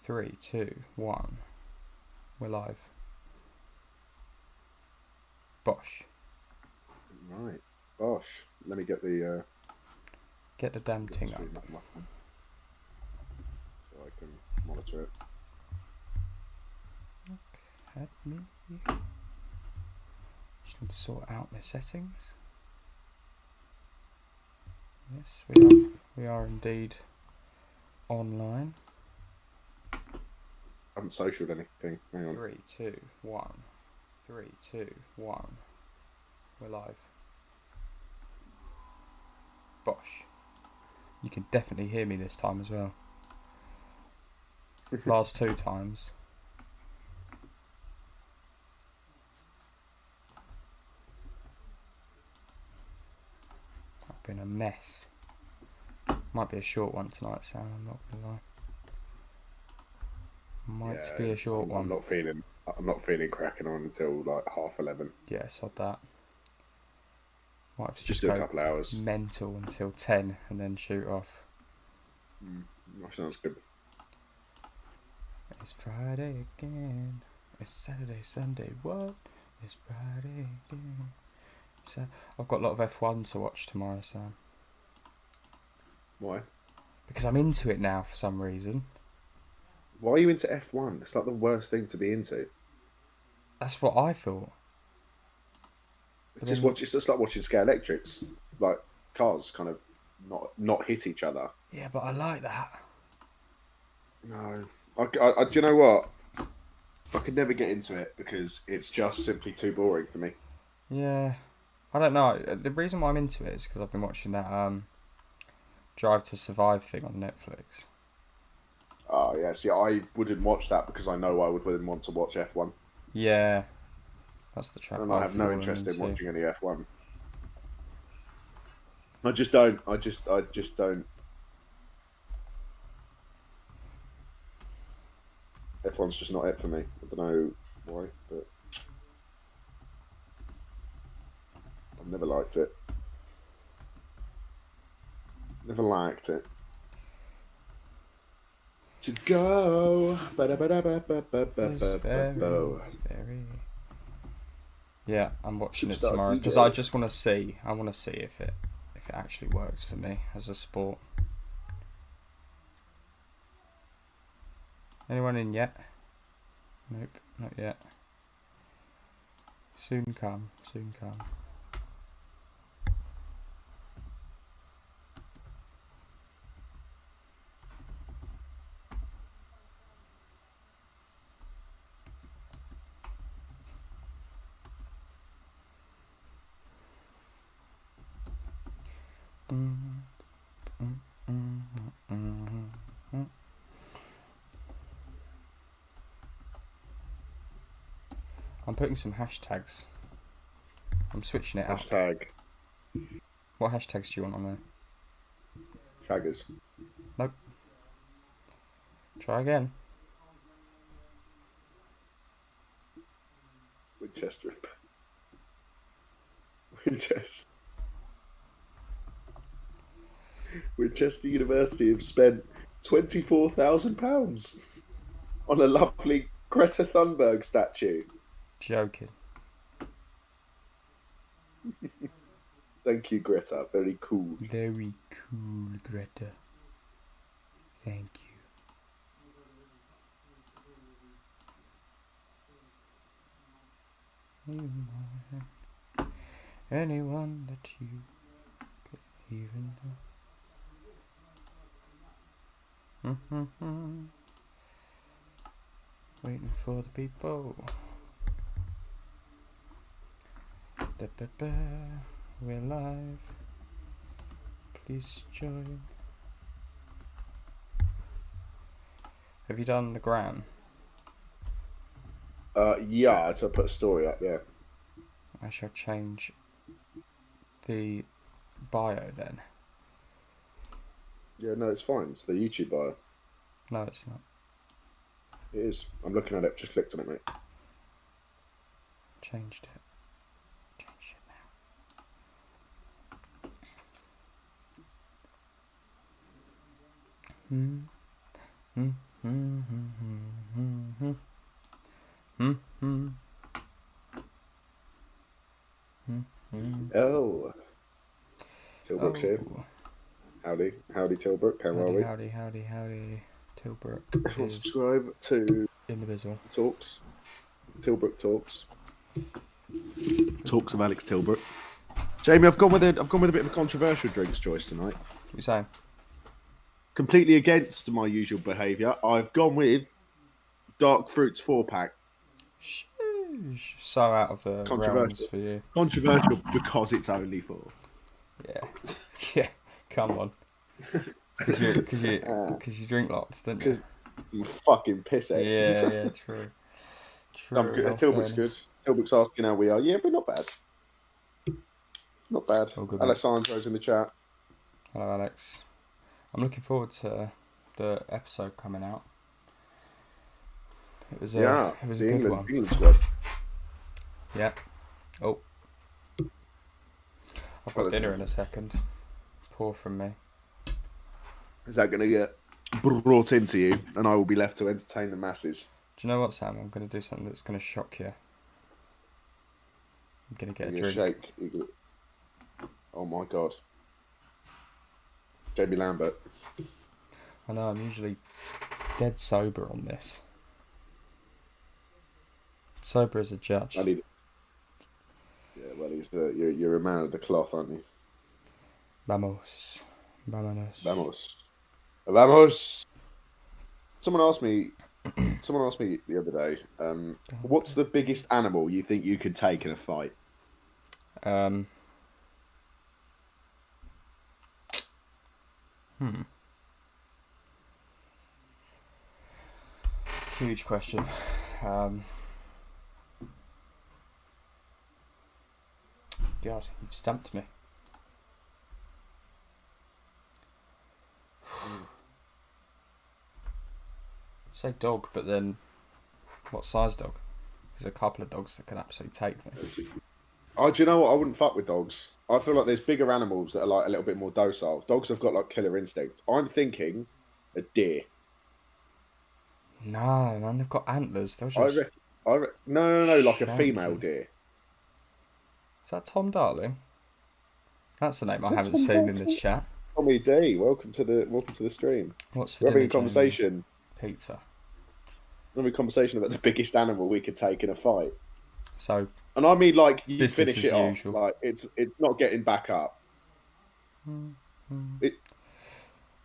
3, 2, 1. We're live. Bosh. Right. Bosh. Let me get the Get the damn thing up. stream up my phone so I can monitor it. Let me. Just need to sort out my settings. Yes, we are indeed online. I haven't socialed anything. Hang on. 3, 2, 1. 3, 2, 1. We're live. Bosh. You can definitely hear me this time as well. Last 2 times. I've been a mess. Might be a short one tonight, Sam, I'm not gonna lie. Might be a short one. I'm not feeling cracking on until like 11:30. Yeah, sod that. Might have to Just do a couple hours. Mental until 10 and then shoot off. That sounds good. It's Friday again. It's Saturday, Sunday. What? It's Friday again. So I've got a lot of F1 to watch tomorrow, Sam. Why? Because I'm into it now for some reason. Why are you into F1? It's like the worst thing to be into. That's what I thought. It's just like watching Scare Electrics. Like cars kind of not hit each other. Yeah, but I like that. No. Do you know what? I could never get into it because it's just simply too boring for me. Yeah. I don't know. The reason why I'm into it is because I've been watching that Drive to Survive thing on Netflix. Oh, yeah. See, I wouldn't watch that because I know I wouldn't want to watch F1. Yeah. That's the trap. And I have no interest in watching any F1. I just don't. I just don't. F1's just not it for me. I don't know why, but I've never liked it. Never liked it. To go. Very. Yeah, I'm watching it Superstar tomorrow because DJ. I just want to see. I want to see if it actually works for me as a sport. Anyone in yet? Nope, not yet. Soon come. Soon come. I'm putting some hashtags. I'm switching it up. Hashtag. What hashtags do you want on there? Shaggers. Nope. Try again. Winchester. Winchester University have spent £24,000 on a lovely Greta Thunberg statue. Joking. Thank you, Greta. Very cool. Very cool, Greta. Thank you. Anyone that you could even know. Waiting for the people. We're live. Please join. Have you done the gram? Yeah, to put a story up, yeah. I shall change the bio then. Yeah, no, it's fine. It's the YouTube bio. No, it's not. It is. I'm looking at it. Just clicked on it, mate. Changed it. Changed it now. Tilbrook's here. Howdy, Tilbrook. How are we? Howdy. Tilbrook is Subscribe to individual. Talks. Tilbrook Talks. Talks of Alex Tilbrook. Jamie, I've gone with a bit of a controversial drinks choice tonight. What are you saying? Completely against my usual behaviour. I've gone with Dark Fruits 4-pack. Sheesh. So out of the realms for you. Controversial because it's only 4. Yeah. Come on. Because you drink lots, don't you? Because you fucking pisshead. Yeah, true. I'm good. Tilbrook's good. Tilbrook's asking how we are. Yeah, but not bad. Not bad. Good, Alessandro's in the chat. Hello, Alex. I'm looking forward to the episode coming out. It was a good one. England squad. Yeah. Oh. I've got dinner in a second. Pour from me. Is that going to get brought into you, and I will be left to entertain the masses? Do you know what, Sam? I'm going to do something that's going to shock you. I'm going to get a drink. Shake. Oh my god. Jamie Lambert. I know, I'm usually dead sober on this. Sober as a judge. Yeah, well, you're a man of the cloth, aren't you? Vamos. Someone asked me the other day, what's the biggest animal you think you could take in a fight? Huge question. God, you've stumped me. Say dog, but then what size dog? There's a couple of dogs that can absolutely take me. Oh, do you know what? I wouldn't fuck with dogs. I feel like there's bigger animals that are like a little bit more docile. Dogs have got like killer instincts. I'm thinking a deer. No, man, they've got antlers. They'll just... No, like a female deer. Is that Tom Darling? That's the name I haven't seen in this chat. Tommy D, welcome to the stream. What's for We're having dinner, a conversation. Jamie? Pizza. We're having a conversation about the biggest animal we could take in a fight. So, and I mean, like, you business finish it off. Like, it's not getting back up.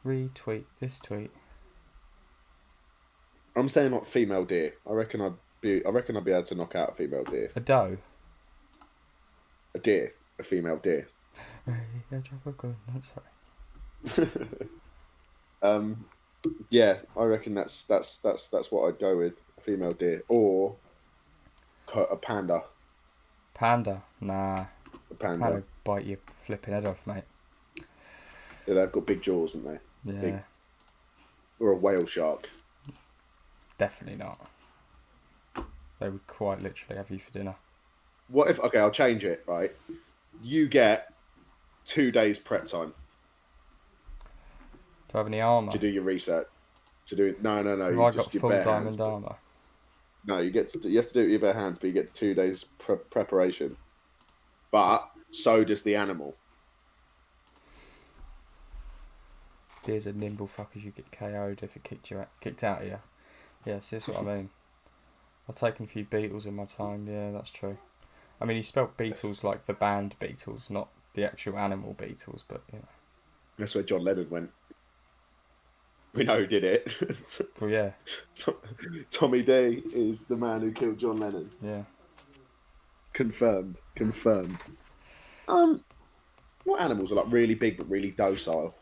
Retweet this tweet. I'm saying like female deer. I reckon I'd be able to knock out a female deer. A doe. A deer. A female deer. Sorry. Yeah, I reckon that's what I'd go with. A female deer or a panda. Panda? Nah. A panda. Panda bite your flipping head off, mate. Yeah, they've got big jaws, haven't they? Yeah. Big. Or a whale shark. Definitely not. They would quite literally have you for dinner. What if? Okay, I'll change it. Right, you get 2 days prep time. Do I have any armour? To do your research. No. Have you I just got your full bare diamond hands. armour? No, you have to do it with your bare hands, but you get 2 days preparation. But so does the animal. Deer's a nimble fuckers. You get KO'd if it kicked out of you. Yeah, see, that's what I mean. I've taken a few beetles in my time. Yeah, that's true. I mean, he spelt Beatles like the band Beatles, not the actual animal Beatles, but yeah. That's where John Lennon went. We know who did it. Well, yeah. Tommy D is the man who killed John Lennon. Yeah. Confirmed. What animals are like really big but really docile?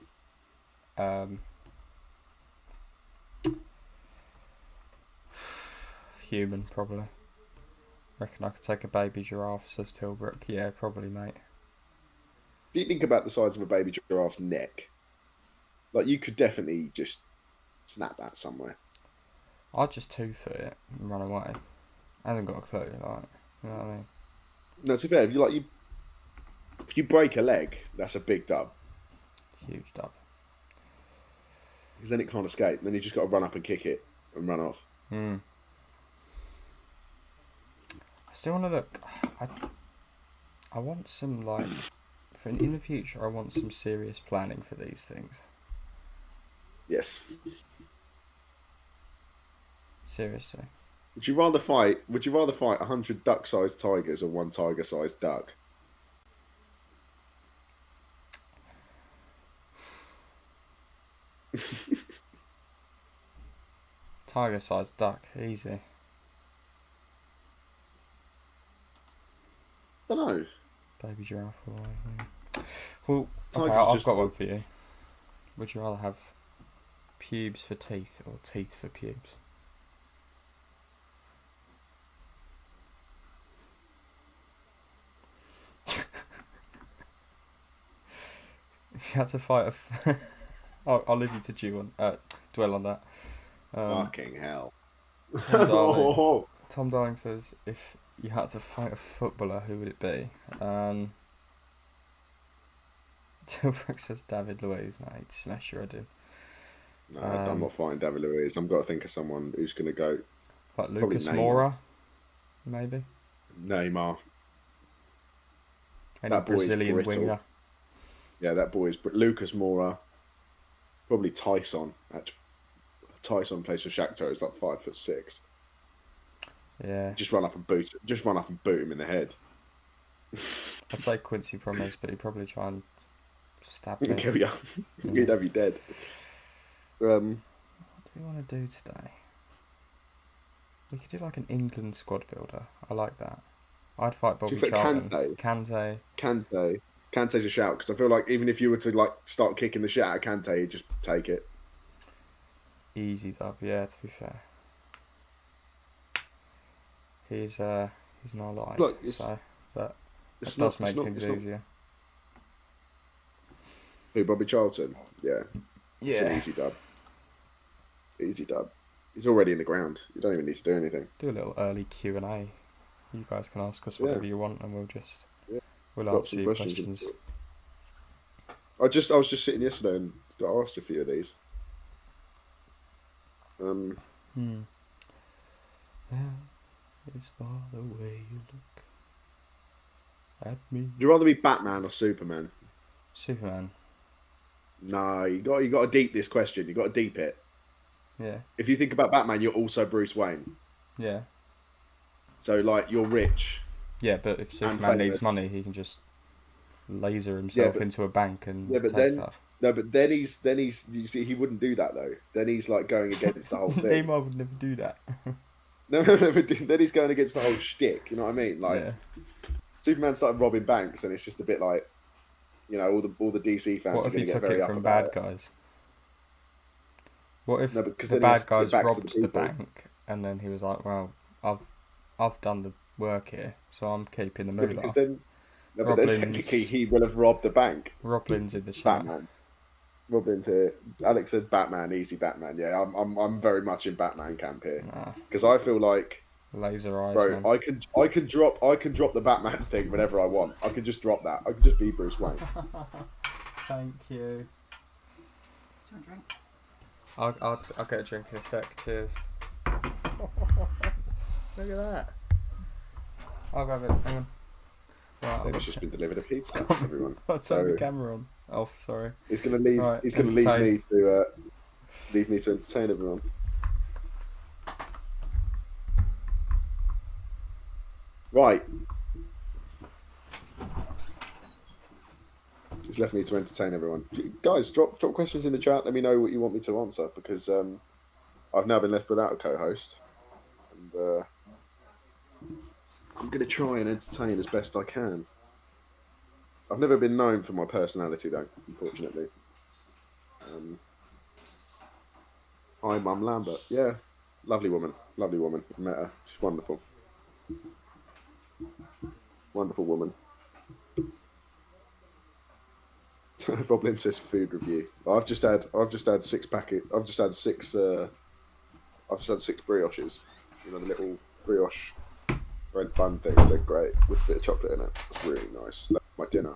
Human, probably. Reckon I could take a baby giraffe, says Tilbrook. Yeah, probably, mate. If you think about the size of a baby giraffe's neck, like you could definitely just snap that somewhere. I'd just 2-foot it and run away. Hasn't got a clue, like, you know what I mean? No, to be fair, if you break a leg, that's a big dub. Huge dub. Because then it can't escape. Then you just got to run up and kick it and run off. I still want to look. I want some like for in the future, I want some serious planning for these things. Yes. Seriously. Would you rather fight 100 duck-sized tigers or one tiger-sized duck? Tiger-sized duck, easy. I don't know. Baby giraffe. Well, okay, Tigers I've just got one for you. Would you rather have pubes for teeth or teeth for pubes? If you had to fight I'll leave you to dwell on that. Fucking hell. Tom Darling says, if you had to fight a footballer, who would it be? Tilbrook says David Luiz. No, he'd smash your head in. No, I'm not fighting David Luiz. I've got to think of someone who's going to go. Like Lucas Moura, maybe? Neymar. Any Brazilian winger. Yeah, that boy is Lucas Moura. Probably Tyson. Tyson plays for Shakhtar. He's like 5'6". Yeah. Just run up and boot him in the head. I'd say Quincy Promes, but he'd probably try and stab me. He'd have you dead. What do we want to do today? We could do like an England squad builder. I like that. I'd fight Bobby Charlton. Kante's a shout, because I feel like even if you were to like start kicking the shit out of Kante, he'd just take it. Easy dub, yeah, to be fair. He's not alive, Look, so that does make things easier. Who, Bobby Charlton? Yeah. Yeah. It's an easy dub. Easy dub. He's already in the ground. You don't even need to do anything. Do a little early Q&A. You guys can ask us whatever you want, and we'll answer your questions. I was just sitting yesterday and got asked a few of these. It's far the way you look at me. Would you rather be Batman or Superman? Superman. No, you got to deep this question. You got to deep it. Yeah. If you think about Batman, you're also Bruce Wayne. Yeah. So like you're rich. Yeah, but if Superman needs money, he can just laser himself into a bank and take stuff. No, but then he's you see, he wouldn't do that though. Then he's like going against the whole thing. Neymar would never do that. No, then he's going against the whole shtick. You know what I mean? Like, Superman started robbing banks, and it's just a bit like, you know, all the DC fans. What are if he get took very it from bad guys? What if the bad guys robbed the bank, and then he was like, "Well, I've done the work here, so I'm keeping the moolah." But then technically he will have robbed the bank. Roblin's in the chat. Batman. Roblin's here. Alex says Batman, easy Batman. Yeah, I'm very much in Batman camp here, because I feel like laser eyes. Bro, man. I can drop the Batman thing whenever I want. I can just drop that. I can just be Bruce Wayne. Thank you. Do you want a drink? I'll get a drink in a sec. Cheers. Look at that. I'll grab it. Hang on. Right, it's just been delivered a pizza, everyone. I'll turn the camera on. Oh, sorry. He's gonna leave. Right, he's gonna leave me to entertain everyone. Right. He's left me to entertain everyone. Guys, drop questions in the chat. Let me know what you want me to answer, because I've now been left without a co-host, and I'm going to try and entertain as best I can. I've never been known for my personality, though, unfortunately. Hi, Mum Lambert. Yeah, lovely woman. Lovely woman. I met her. She's wonderful. Wonderful woman. Roblin says food review. I've just had 6 packet. I've just had 6 brioches. You know, the little brioche bread bun things. They're great with a bit of chocolate in it. It's really nice. That's my dinner,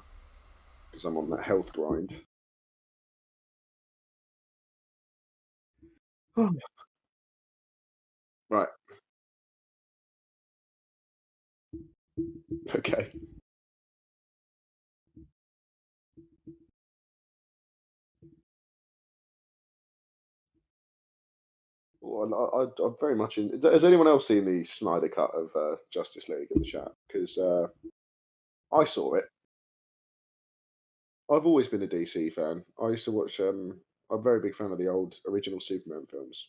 because I'm on that health grind. Right. Okay. I'm very much in. Has anyone else seen the Snyder cut of Justice League in the chat? Because I saw it. I've always been a DC fan. I used to watch. I'm a very big fan of the old original Superman films.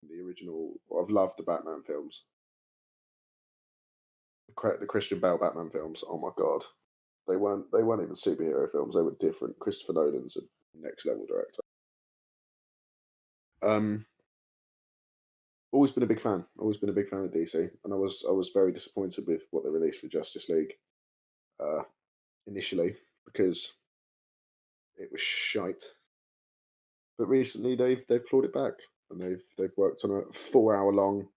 The original. I've loved the Batman films. The Christian Bale Batman films. Oh my god, they weren't. They weren't even superhero films. They were different. Christopher Nolan's a next level director. Always been a big fan. Always been a big fan of DC, and I was very disappointed with what they released for Justice League initially because it was shite. But recently they've clawed it back and they've worked on a 4 hour long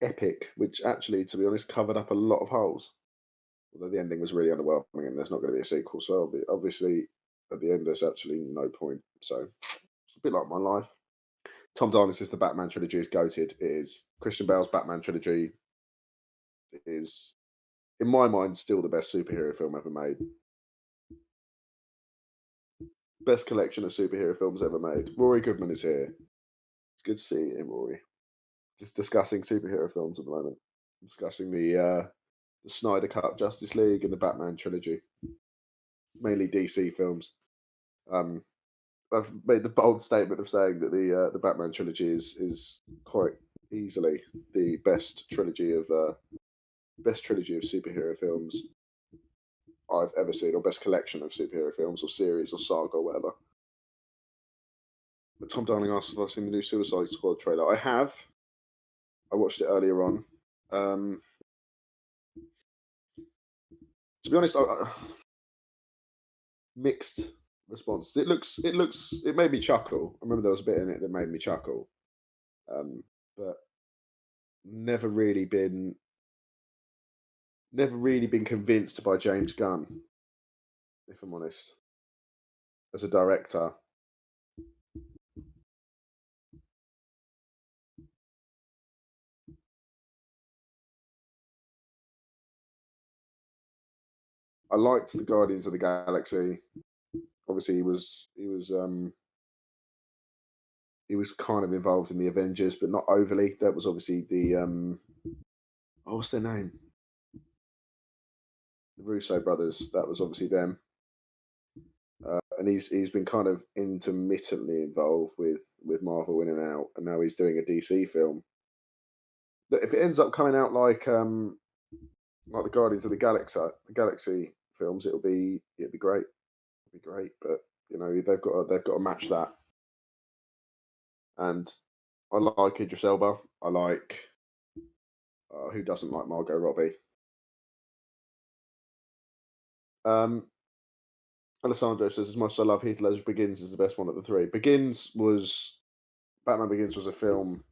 epic, which actually, to be honest, covered up a lot of holes. Although the ending was really underwhelming and there's not going to be a sequel, so obviously at the end there's actually no point. So it's a bit like my life. Tom Darling says the Batman trilogy is goated. It is. Christian Bale's Batman trilogy is, in my mind, still the best superhero film ever made. Best collection of superhero films ever made. Rory Goodman is here. It's good to see you, Rory. Just discussing superhero films at the moment. Discussing the Snyder Cut, Justice League, and the Batman trilogy. Mainly DC films. I've made the bold statement of saying that the Batman trilogy is quite easily the best trilogy of superhero films I've ever seen, or best collection of superhero films, or series, or saga, or whatever. But Tom Darling asked if I've seen the new Suicide Squad trailer. I have. I watched it earlier on. To be honest, mixed response. It made me chuckle. I remember there was a bit in it that made me chuckle, but never really been convinced by James Gunn, if I'm honest, as a director. I liked the Guardians of the Galaxy. Obviously, he was kind of involved in the Avengers, but not overly. That was obviously the what's their name? The Russo brothers. That was obviously them. And he's been kind of intermittently involved with Marvel in and out, and now he's doing a DC film. But if it ends up coming out like the Guardians of the Galaxy films, it'll be great. It'll be great, but you know they've got to match that. And I like Idris Elba. I like who doesn't like Margot Robbie. Alessandro says, as much as I love Heath Ledger, Begins is the best one of the three. Batman Begins was a film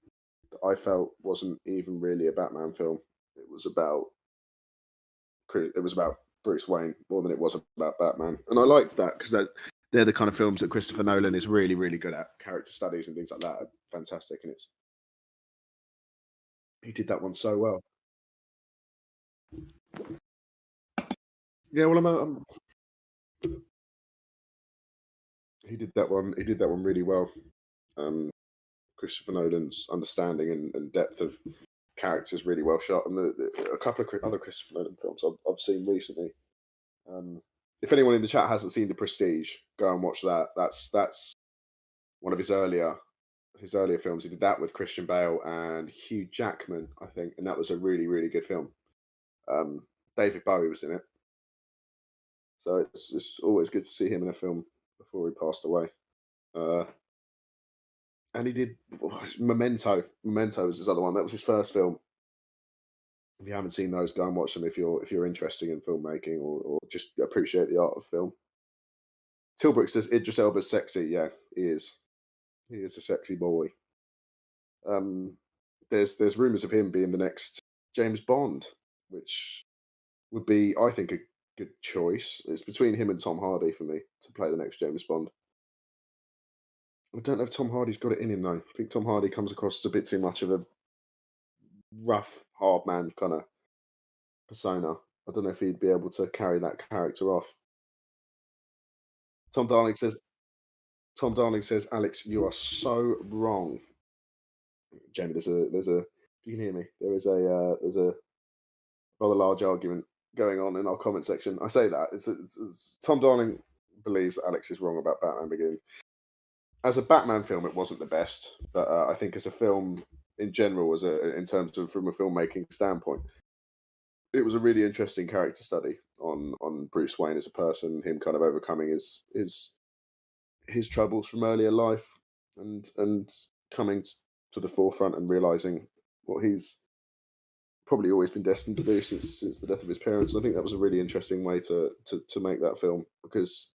that I felt wasn't even really a Batman film. It was about Bruce Wayne more than it was about Batman, and I liked that because they're the kind of films that Christopher Nolan is really, really good at. Character studies and things like that are fantastic, and he did that one so well. Yeah, well, he did that one. He did that one really well. Christopher Nolan's understanding and depth of characters really well shot, and a couple of other Christopher Nolan films I've seen recently. If anyone in the chat hasn't seen The Prestige, go and watch that. That's one of his earlier films. He did that with Christian Bale and Hugh Jackman, I think, and that was a really, really good film. David Bowie was in it, so it's always good to see him in a film before he passed away. And he did Memento. Memento was his other one. That was his first film. If you haven't seen those, go and watch them if you're interested in filmmaking or just appreciate the art of film. Tilbrook says Idris Elba's sexy. Yeah, he is. He is a sexy boy. There's rumours of him being the next James Bond, which would be, I think, a good choice. It's between him and Tom Hardy for me to play the next James Bond. I don't know if Tom Hardy's got it in him though. I think Tom Hardy comes across as a bit too much of a rough, hard man kind of persona. I don't know if he'd be able to carry that character off. Tom Darling says, Alex, you are so wrong. Jamie, there's a. You can hear me. There's a rather large argument going on in our comment section. I say that it's Tom Darling believes that Alex is wrong about Batman Begins. As a Batman film, it wasn't the best, but I think as a film in general, in terms of from a filmmaking standpoint, it was a really interesting character study on Bruce Wayne as a person, him kind of overcoming his troubles from earlier life, and coming to the forefront and realizing what he's probably always been destined to do since the death of his parents. And I think that was a really interesting way to make that film, because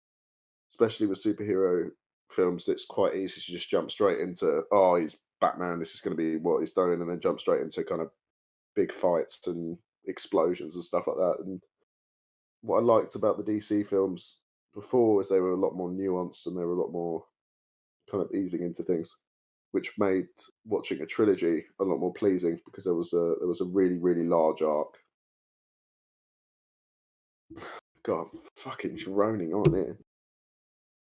especially with superhero films, it's quite easy to just jump straight into, oh, he's Batman, this is going to be what he's doing, and then jump straight into kind of big fights and explosions and stuff like that. And what I liked about the DC films before is they were a lot more nuanced and they were a lot more kind of easing into things, which made watching a trilogy a lot more pleasing, because there was a really really large arc. God, I'm fucking droning on here.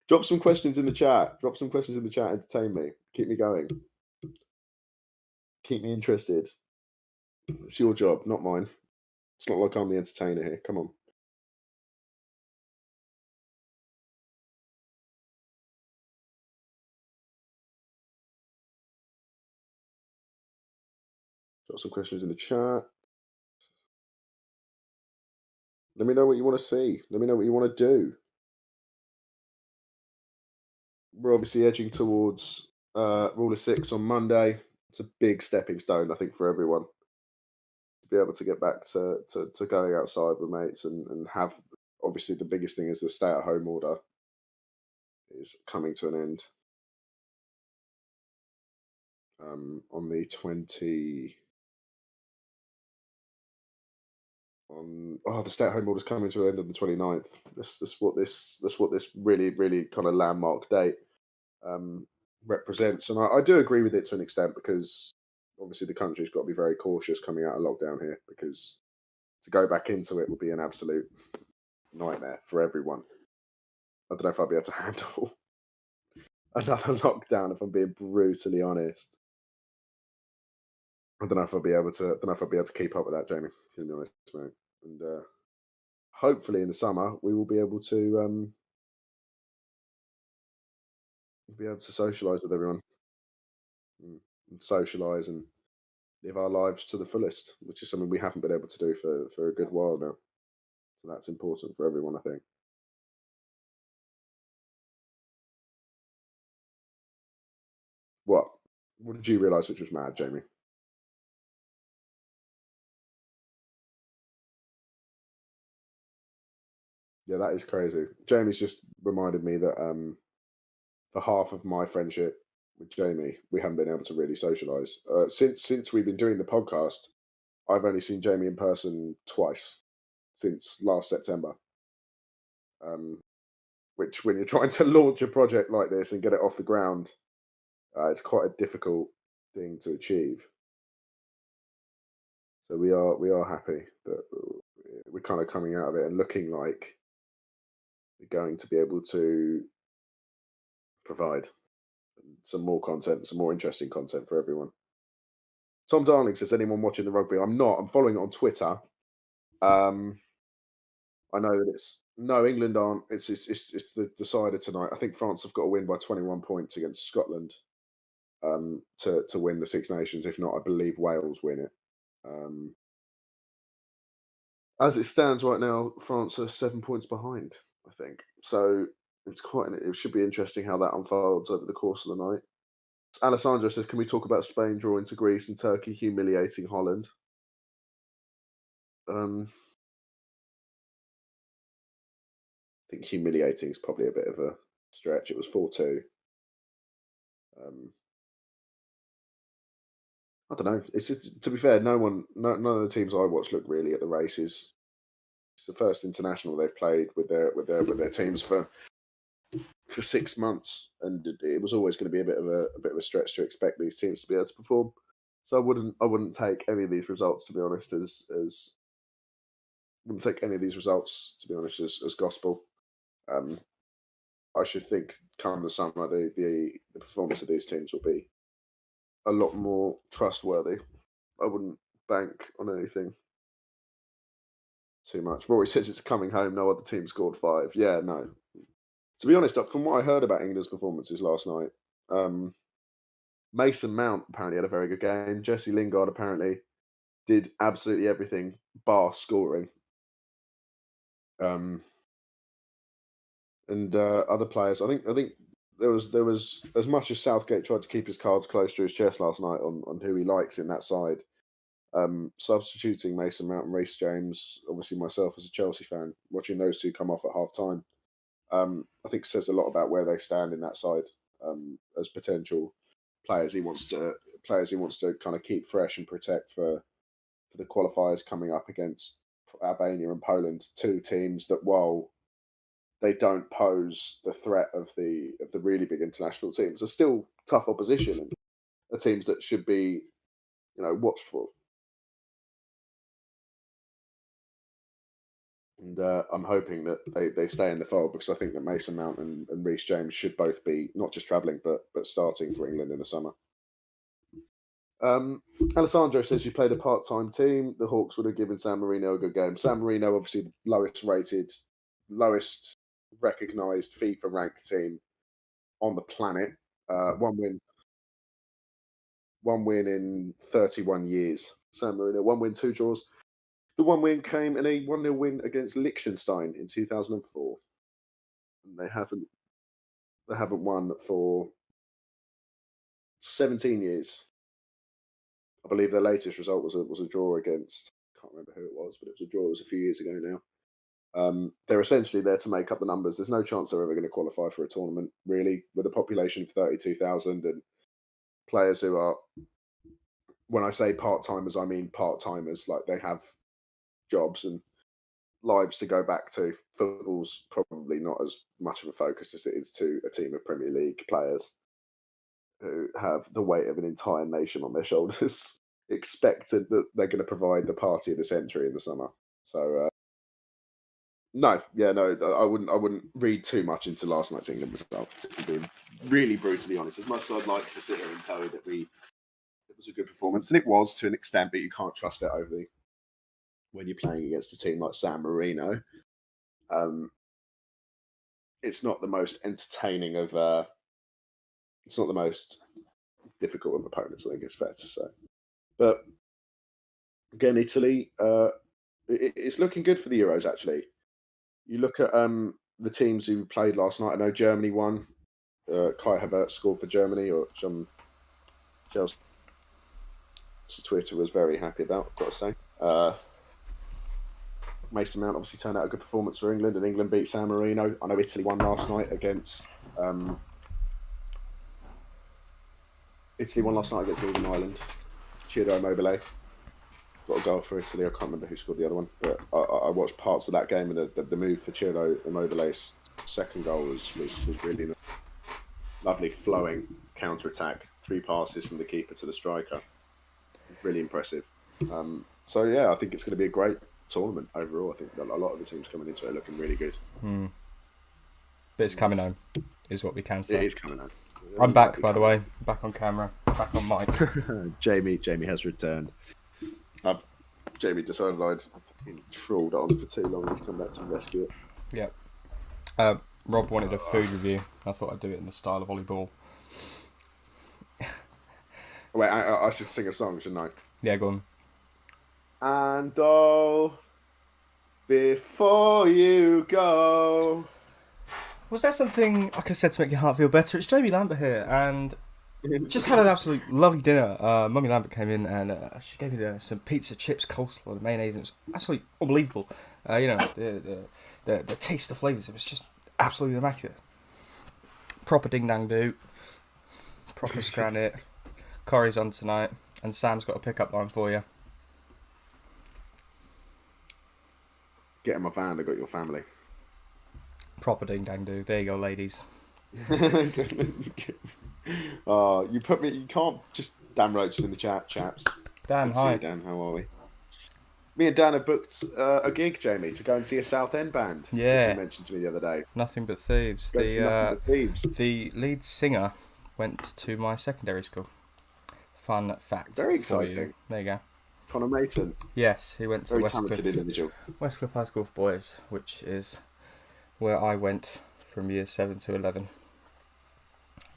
Drop some questions in the chat. Drop some questions in the chat. Entertain me. Keep me going. Keep me interested. It's your job, not mine. It's not like I'm the entertainer here. Come on. Drop some questions in the chat. Let me know what you want to see. Let me know what you want to do. We're obviously edging towards Rule of Six on Monday. It's a big stepping stone, I think, for everyone to be able to get back to going outside with mates and have. Obviously, the biggest thing is the stay-at-home order is coming to an end on the 20. The stay-at-home order is coming to an end on the 29th. That's what this really really kind of landmark date represents, and I do agree with it to an extent, because obviously the country's got to be very cautious coming out of lockdown here, because to go back into it would be an absolute nightmare for everyone. I don't know if I'll be able to handle another lockdown, if I'm being brutally honest. I don't know if I'll be able to. I don't know if I'll be able to keep up with that, Jamie. To be honest, mate. And hopefully in the summer we will be able to socialise with everyone, and socialise and live our lives to the fullest, which is something we haven't been able to do for a good while now. So that's important for everyone, I think. What? What did you realise which was mad, Jamie? Yeah, that is crazy. Jamie's just reminded me that for half of my friendship with Jamie, we haven't been able to really socialise. Since we've been doing the podcast, I've only seen Jamie in person twice since last September. Which, when you're trying to launch a project like this and get it off the ground, it's quite a difficult thing to achieve. So we are happy that we're kind of coming out of it and looking like we're going to be able to provide some more content, some more interesting content for everyone. Tom Darling says, anyone watching the rugby? I'm not. I'm following it on Twitter. I know that England aren't. It's the decider tonight. I think France have got to win by 21 points against Scotland to win the Six Nations. If not, I believe Wales win it. As it stands right now, France are 7 points behind, I think. So it should be interesting how that unfolds over the course of the night. Alessandro says, can we talk about Spain drawing to Greece and Turkey humiliating Holland? I think humiliating is probably a bit of a stretch. It was 4-2. I don't know. It's just, to be fair, none of the teams I watched look really at the races. It's the first international they've played with their teams for 6 months, and it was always going to be a bit of a stretch to expect these teams to be able to perform. So I wouldn't take any of these results, to be honest, as wouldn't take any of these results, to be honest, as gospel. I should think come the summer the performance of these teams will be a lot more trustworthy. I wouldn't bank on anything too much. Rory says it's coming home. No other team scored 5. Yeah, no. To be honest, from what I heard about England's performances last night, Mason Mount apparently had a very good game. Jesse Lingard apparently did absolutely everything bar scoring. And other players. I think there was as much as Southgate tried to keep his cards close to his chest last night on who he likes in that side. Substituting Mason Mount and Reece James, obviously myself as a Chelsea fan, watching those two come off at half time, I think says a lot about where they stand in that side as potential players he wants to kind of keep fresh and protect for the qualifiers coming up against Albania and Poland, two teams that, while they don't pose the threat of the really big international teams, are still tough opposition and are teams that should be, watched for. And I'm hoping that they stay in the fold, because I think that Mason Mount and Reece James should both be not just travelling but starting for England in the summer. Alessandro says you played a part-time team. The Hawks would have given San Marino a good game. San Marino, obviously the lowest recognised FIFA ranked team on the planet. One win in 31 years. San Marino, 1 win, 2 draws. The 1 win came in a 1-0 win against Liechtenstein in 2004. And they haven't won for 17 years. I believe their latest result was a draw against, I can't remember who it was, but it was a draw. It was a few years ago now. They're essentially there to make up the numbers. There's no chance they're ever going to qualify for a tournament, really, with a population of 32,000 and players who are, when I say part-timers, I mean part-timers, like they have jobs and lives to go back to. Football's probably not as much of a focus as it is to a team of Premier League players who have the weight of an entire nation on their shoulders, expected that they're going to provide the party of the century in the summer. So, I wouldn't read too much into last night's England result. To be really brutally honest, as much as I'd like to sit here and tell you that it was a good performance, and it was to an extent, but you can't trust it overly when you're playing against a team like San Marino. It's not the most entertaining of. It's not the most difficult of opponents, I think it's fair to say. But again, Italy, it's looking good for the Euros, actually. You look at the teams who played last night. I know Germany won. Kai Havertz scored for Germany, or John Chelsea Twitter was very happy about, I've got to say. Mason Mount obviously turned out a good performance for England, and England beat San Marino. I know Italy won last night against Northern Ireland. Ciro Immobile got a goal for Italy. I can't remember who scored the other one, but I watched parts of that game, and the move for Ciro Immobile's second goal was really nice. Lovely flowing counter-attack. 3 passes from the keeper to the striker. Really impressive. So, yeah, I think it's going to be a great tournament overall. I think a lot of the teams coming into it are looking really good. But it's coming home, is what we can say. It is coming home. I'm back, by the way. Back on camera. Back on mic. Jamie has returned. Jamie decided I'd fucking trawled on for too long. He's come back to rescue it. Yeah. Rob wanted a food review. I thought I'd do it in the style of volleyball. Wait, I should sing a song, shouldn't I? Yeah, go on. And oh, before you go. Was there something I could have said to make your heart feel better? It's Jamie Lambert here, and just had an absolute lovely dinner. Mummy Lambert came in and she gave me some pizza, chips, coleslaw, and mayonnaise. It was absolutely unbelievable. The taste, the flavours, it was just absolutely immaculate. Proper ding dang do. Proper scran it. Corey's on tonight, and Sam's got a pickup line for you. Get in my van, I got your family. Proper ding dang do. There you go, ladies. Oh, you can't just Dan Roach in the chat, chaps. Dan, Let's hi. see, Dan, how are we? Me and Dan have booked a gig, Jamie, to go and see a Southend band. Yeah. Which you mentioned to me the other day. Nothing But Thieves. Nothing But Thieves. The lead singer went to my secondary school. fun fact Very for you. exciting. There you go. Connor Mason, Yes, he went to very talented individual. Westcliff High School for Boys, which is where I went from year 7 to 11.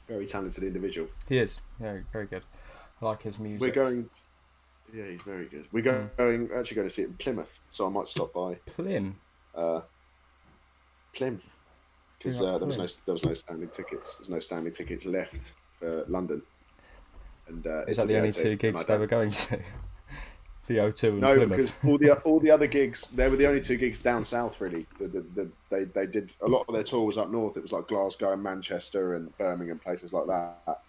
Very talented individual. He is very, very good. I like his music. We're going. Yeah, he's very good. We're going actually going to see it in Plymouth, so I might stop by. Plym. Plym, because there was no standing tickets. There's no standing tickets left for London. And is that the only two gigs they were going to? The O2 and no, Plymouth. because all the other gigs, they were the only two gigs down south. Really, they did a lot of their tour was up north. It was like Glasgow and Manchester and Birmingham, places like that.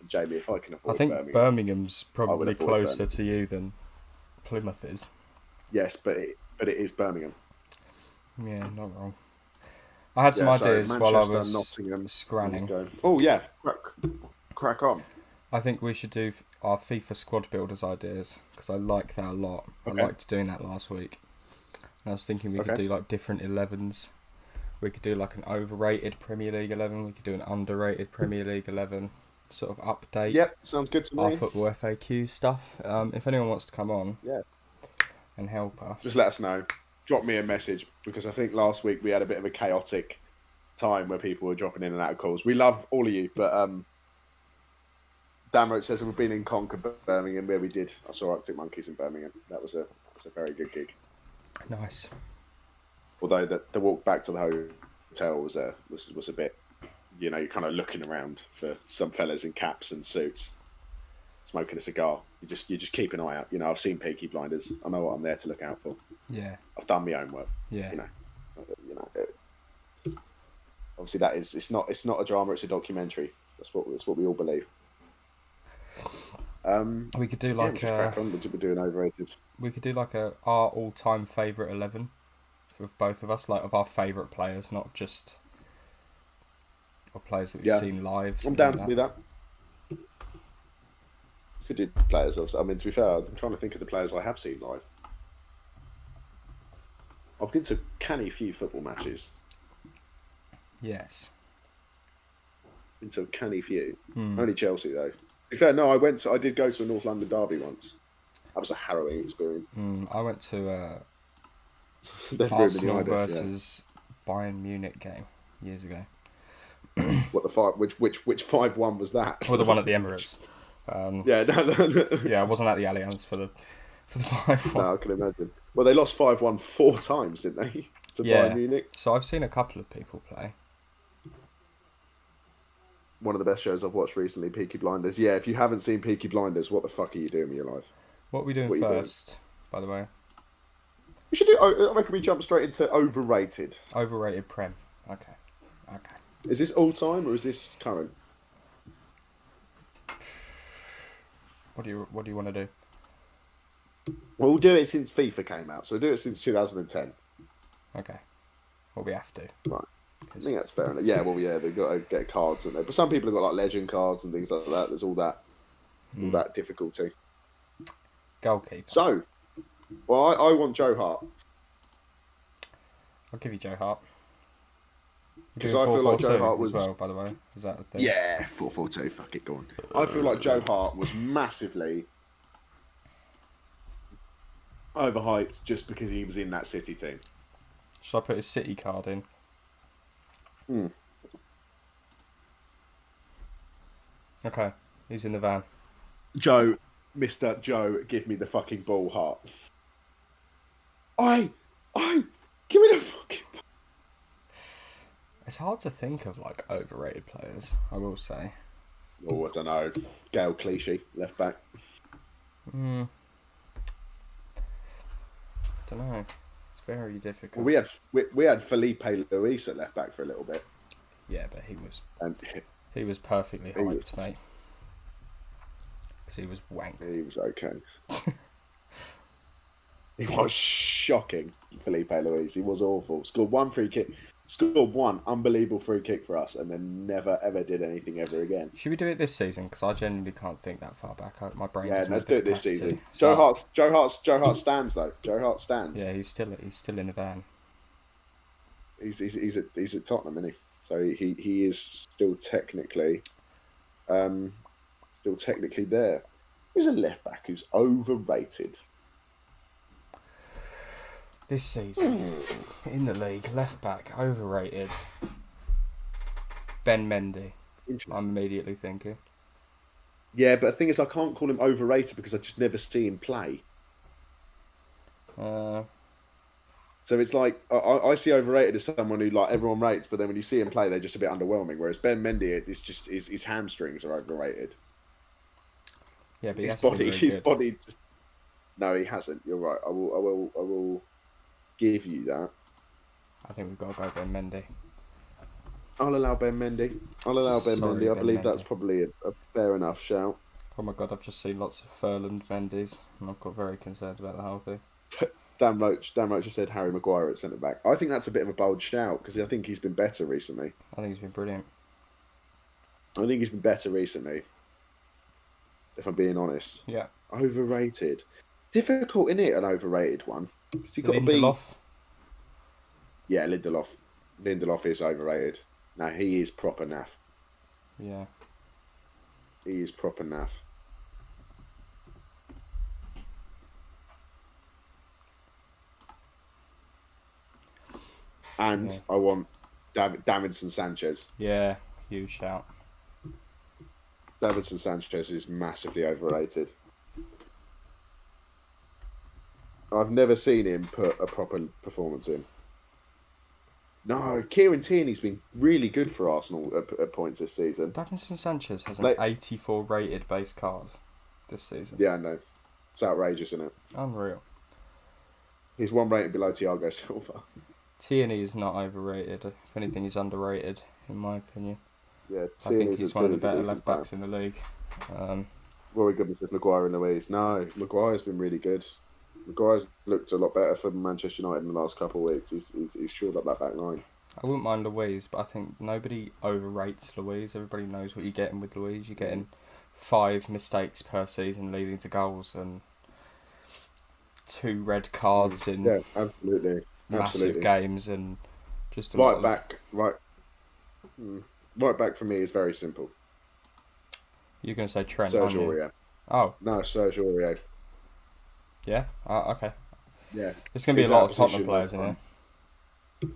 And Jamie, if I can afford, I think Birmingham's probably closer to you than Plymouth is. Yes, but it is Birmingham. Yeah, not wrong. I had some ideas while I was Nottingham, scranning. Oh yeah, crack on. I think we should do our FIFA squad builders ideas because I like that a lot. Okay. I liked doing that last week. And I was thinking we could do like different 11s. We could do like an overrated Premier League 11. We could do an underrated Premier League 11. Sort of update. Yep, sounds good to me. Our football FAQ stuff. If anyone wants to come on, and help us, just let us know. Drop me a message because I think last week we had a bit of a chaotic time where people were dropping in and out of calls. We love all of you, but Dan Roach says we've been in Concord, Birmingham, where we did. I saw Arctic Monkeys in Birmingham. That was a very good gig. Nice. Although the walk back to the hotel was a bit, you're kind of looking around for some fellas in caps and suits, smoking a cigar. You just keep an eye out. I've seen Peaky Blinders. I know what I'm there to look out for. Yeah. I've done my own work. Yeah. Obviously that is it's not a drama. It's a documentary. That's what we all believe. We could do like crack on. We're doing overrated. We could do like our all-time favourite 11 for both of us, like of our favourite players, not just of players that we've seen live. I'm down to do that. Could do players. I mean, to be fair, I'm trying to think of the players I have seen live. I've been to canny few football matches. Yes. Been to a canny few. Only Chelsea though. To be fair, no, I did go to a North London derby once. That was a harrowing experience. I went to Arsenal versus Bayern Munich game years ago. What the five? Which 5-1 was that? Well, the one at the Emirates. No. Yeah, I wasn't at the Allianz for the 5-1. No, I can imagine. Well, they lost 5-1 4 times, didn't they? To Bayern Munich. So I've seen a couple of people play. One of the best shows I've watched recently, Peaky Blinders. Yeah, if you haven't seen Peaky Blinders, what the fuck are you doing with your life? What are we doing first, by the way? We should do. I reckon we jump straight into overrated. Overrated Prem. Okay. Is this all time or is this current? What do you want to do? Well, we'll do it since FIFA came out, so we'll do it since 2010. Okay. Well, we have to. Right. I think that's fair enough. Yeah, well, yeah, they've got to get cards, haven't they? But some people have got like legend cards and things like that. There's all that difficulty. Goalkeeper. So, well, I want Joe Hart. I'll give you Joe Hart. Because I feel like Joe Hart was... as well, by the way. Is that a thing? Yeah, 4-4-2. Fuck it, go on. I feel like Joe Hart was massively overhyped just because he was in that City team. Should I put his City card in? Okay, he's in the van. Joe, Mr. Joe, give me the fucking ball, Hart. Give me the fucking ball. It's hard to think of like overrated players, I will say. Oh, I don't know. Gail Clichy, left back. Don't know. It's very difficult. Well, we had Felipe Luis at left back for a little bit. Yeah, but he was perfectly hyped, mate. Because he was wank. He was okay. He was shocking, Felipe Luis. He was awful. Scored one unbelievable free kick for us, and then never ever did anything ever again. Should we do it this season? Because I genuinely can't think that far back. My brain. Yeah, let's do it this season. So, Joe Hart stands though. Joe Hart stands. Yeah, he's still in the van. He's at Tottenham, isn't he? So he is still technically there. Who's a left back who's overrated? This season, in the league, left back, overrated. Ben Mendy, Interesting. I'm immediately thinking. Yeah, but the thing is, I can't call him overrated because I just never see him play. So it's like I see overrated as someone who like everyone rates, but then when you see him play, they're just a bit underwhelming. Whereas Ben Mendy, it's just his hamstrings are overrated. Yeah, but he His hasn't been body, very his good. body. Just... No, he hasn't. You're right. I will give you that. I think we've got to go Ben Mendy. I'll allow Ben Mendy. Sorry, I Ben believe Mendy. that's probably a fair enough shout. Oh my god, I've just seen lots of Furland Mendys, and I've got very concerned about the whole thing. Dan Roach has said Harry Maguire at centre back. I think that's a bit of a bold shout because I think he's been better recently. I think he's been brilliant. I think he's been better recently. If I'm being honest. Yeah. Overrated. Difficult, isn't it? An overrated one. He got to be. Lindelof. Yeah, Lindelof. Lindelof is overrated. No, he is proper naff. Yeah. He is proper naff. And I want Davinson Sanchez. Yeah, huge shout. Davinson Sanchez is massively overrated. I've never seen him put a proper performance in. No, Kieran Tierney's been really good for Arsenal at points this season. Davinson Sanchez has an 84 rated base card this season. Yeah, I know. It's outrageous, isn't it? Unreal. He's one rating below Thiago Silva. Tierney is not overrated. If anything, he's underrated, in my opinion. Yeah, I think he's one of the better left backs in the league. Rory Goodman says Maguire and Louise. No, Maguire's been really good. Maguire's looked a lot better for Manchester United in the last couple of weeks. He's shored up that back line. I wouldn't mind Louise, but I think nobody overrates Louise. Everybody knows what you're getting with Louise. You're getting 5 mistakes per season leading to goals and 2 red cards in massive games and just a lot back. Right back for me is very simple. You're going to say Trent, Serge Aurier. Oh. No, Serge Aurier. Yeah? Okay. Yeah. There's going to be a lot of Tottenham players in here.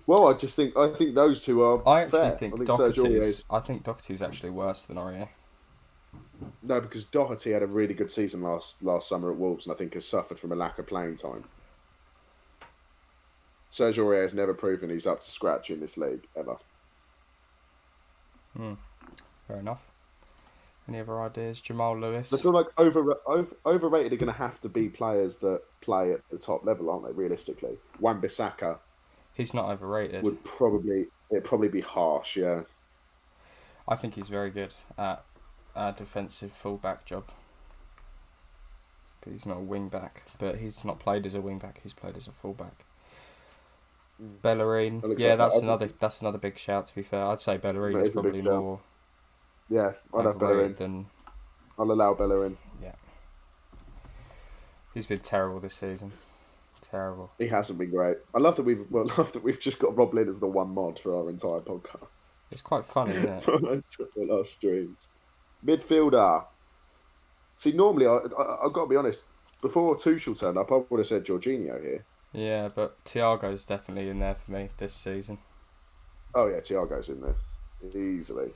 Well, I think those two are I actually fair. I think Doherty's actually worse than Aurier. No, because Doherty had a really good season last summer at Wolves and I think has suffered from a lack of playing time. Serge Aurier has never proven he's up to scratch in this league, ever. Fair enough. Any other ideas? Jamal Lewis? I feel like overrated are going to have to be players that play at the top level, aren't they, realistically? Wan-Bissaka. He's not overrated. It'd probably be harsh, yeah. I think he's very good at a defensive full-back job. But he's not a wing-back. But he's not played as a wing-back, he's played as a full-back. Bellerin. Yeah, that's another big shout, to be fair. I'd say Bellerin is probably more... Yeah, I'll have Bellerin. I'll allow Bellerin. Yeah. He's been terrible this season. Terrible. He hasn't been great. I love that we've just got Rob Lynn as the one mod for our entire podcast. It's quite funny, isn't it? On our streams. Midfielder. See, normally I've got to be honest. Before Tuchel turned up, I would have said Jorginho here. Yeah, but Thiago's definitely in there for me this season. Oh yeah, Thiago's in there easily.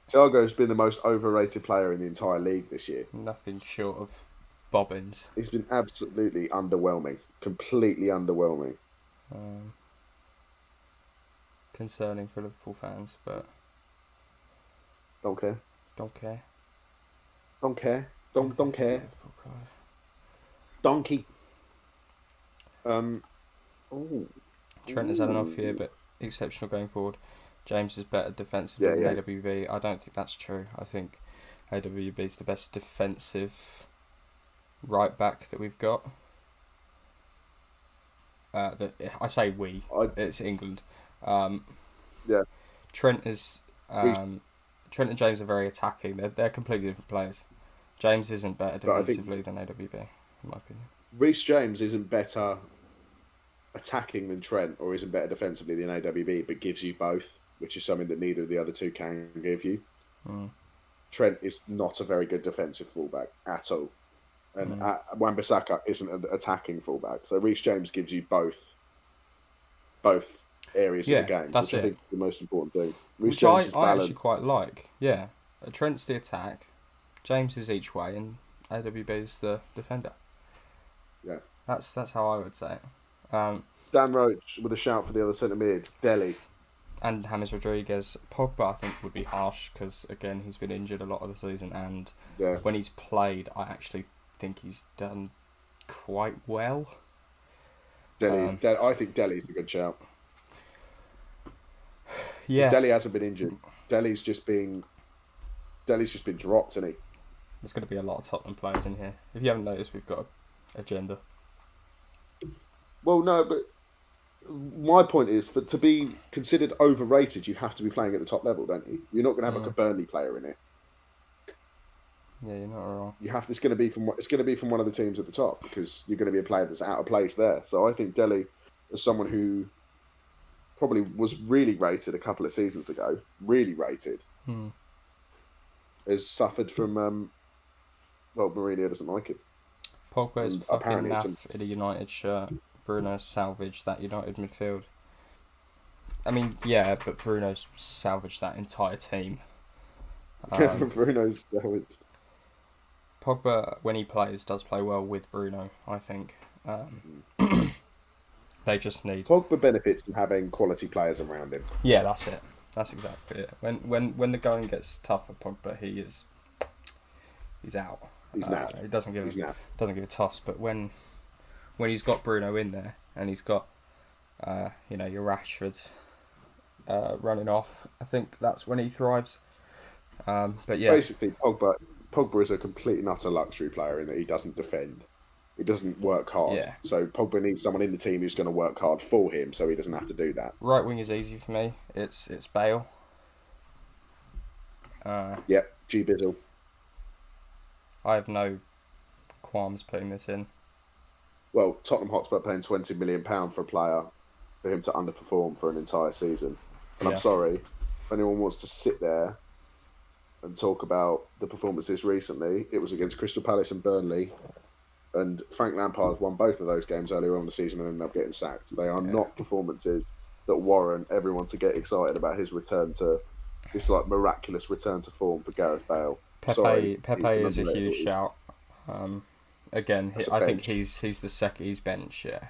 Thiago's been the most overrated player in the entire league this year. Nothing short of bobbins. He's been absolutely underwhelming. Completely underwhelming. Concerning for Liverpool fans, but... Don't care. Don't care. Don't care. Don't care. Donkey. Trent has had an off year, but exceptional going forward. James is better defensively than AWB. I don't think that's true. I think AWB is the best defensive right back that we've got. I say we. It's England. Yeah. Trent and James are very attacking. They're completely different players. James isn't better defensively than AWB, in my opinion. Reece James isn't better attacking than Trent, or isn't better defensively than AWB, but gives you both, which is something that neither of the other two can give you. Trent is not a very good defensive fullback at all. And Wan-Bissaka isn't an attacking fullback. So Reece James gives you both areas of the game, that's which it. I think is the most important thing. Reece Which James is I balanced. actually quite like. Yeah. Trent's the attack, James is each way, and AWB is the defender. Yeah. That's how I would say it. Dan Roach with a shout for the other centre mid, Delhi. And James Rodriguez. Pogba, I think, would be harsh because, again, he's been injured a lot of the season, and when he's played, I actually think he's done quite well. I think Delhi's a good shout. Yeah. Delhi hasn't been injured. Delhi's just been dropped, hasn't he? There's going to be a lot of Tottenham players in here. If you haven't noticed, we've got an agenda. Well, no, but my point is, to be considered overrated, you have to be playing at the top level, don't you? You're not going to have like a Burnley player in it. Yeah, you're not wrong. It's going to be from one of the teams at the top because you're going to be a player that's out of place there. So I think Delhi, as someone who probably was really rated a couple of seasons ago, has suffered from. Well, Mourinho doesn't like it. Pogba is fucking naff in a United shirt. Bruno salvaged that United midfield. I mean, yeah, but Bruno's salvaged that entire team. Bruno's salvaged. Pogba, when he plays, does play well with Bruno, I think. They just need... Pogba benefits from having quality players around him. Yeah, that's it. That's exactly it. When the going gets tough for Pogba, he's out. He's naff. He doesn't give a toss. But when he's got Bruno in there and he's got your Rashfords running off, I think that's when he thrives. But yeah, basically Pogba is a complete and utter luxury player in that he doesn't defend. He doesn't work hard. Yeah. So Pogba needs someone in the team who's going to work hard for him, so he doesn't have to do that. Right wing is easy for me. It's Bale. Yep, G Bizzle. I have no qualms putting this in. Well, Tottenham Hotspur paying £20 million for a player for him to underperform for an entire season. And I'm sorry, if anyone wants to sit there and talk about the performances recently, it was against Crystal Palace and Burnley, and Frank Lampard won both of those games earlier on in the season and ended up getting sacked. They are not performances that warrant everyone to get excited about his return to this miraculous return to form for Gareth Bale. Pepe is a huge shout. Again, I think he's the second. He's bench, yeah.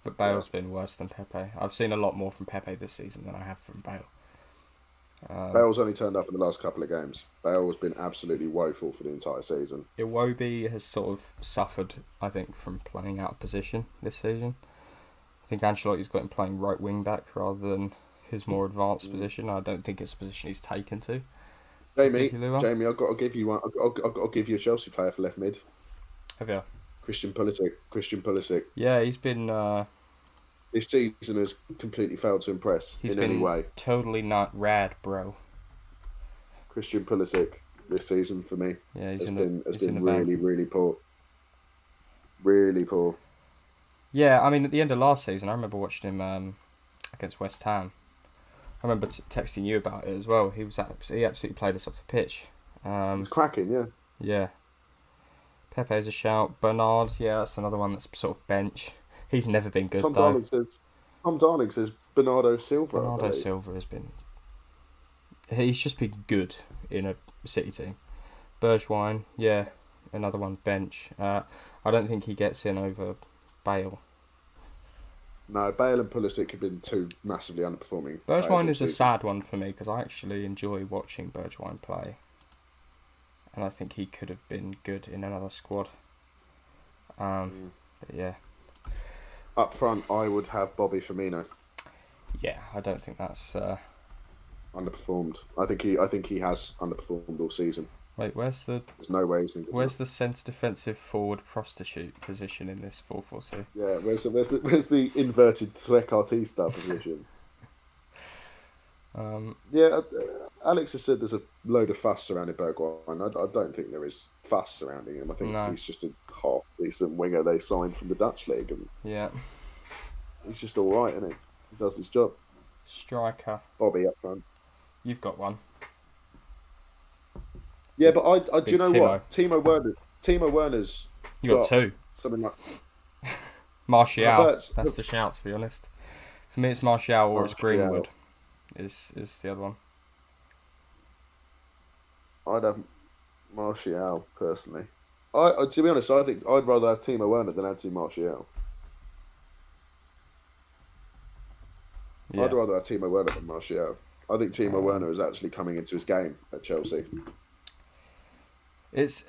But Bale's been worse than Pepe. I've seen a lot more from Pepe this season than I have from Bale. Bale's only turned up in the last couple of games. Bale has been absolutely woeful for the entire season. Iwobi has sort of suffered, I think, from playing out of position this season. I think Ancelotti's got him playing right wing back rather than his more advanced position. I don't think it's a position he's taken to. Jamie, I've got to give you one. I've got to give you a Chelsea player for left mid. Have you? Christian Pulisic. Yeah, he's been. This season has completely failed to impress in any way. Totally not rad, bro. Christian Pulisic this season for me has been really, really poor. Really poor. Yeah, I mean, at the end of last season, I remember watching him against West Ham. I remember texting you about it as well. He absolutely played us off the pitch. It's cracking, yeah. Yeah. Pepe's a shout. Bernard, yeah, that's another one that's sort of bench. He's never been good, Tom Darling says Bernardo Silva. Bernardo Silva has been... He's just been good in a City team. Bergwijn, yeah, another one, bench. I don't think he gets in over Bale. No, Bale and Pulisic have been two massively underperforming. Bergwijn is a sad one for me because I actually enjoy watching Bergwijn play. And I think he could have been good in another squad. But yeah. Up front, I would have Bobby Firmino. Yeah, I don't think that's underperformed. I think he has underperformed all season. Wait, there's no way he's been good. Where's the centre defensive forward prostitute position in this 4-4-2? Yeah, where's the inverted trequartista position? Yeah, Alex has said there's a load of fuss surrounding Bergwijn. I don't think there is fuss surrounding him. I think he's just a hot, decent winger they signed from the Dutch league, and he's just all right, isn't he? He does his job. Striker. Bobby up front. You've got one. Yeah, but do Big you know Timo. what? Timo Werner's You got two. something like Martial. Havertz. That's the shout, to be honest. For me, it's Martial or it's Martial. Greenwood. Is the other one. I'd have Martial personally. To be honest, I think I'd rather have Timo Werner than Anthony Martial. Yeah. I'd rather have Timo Werner than Martial. I think Timo Werner is actually coming into his game at Chelsea. There's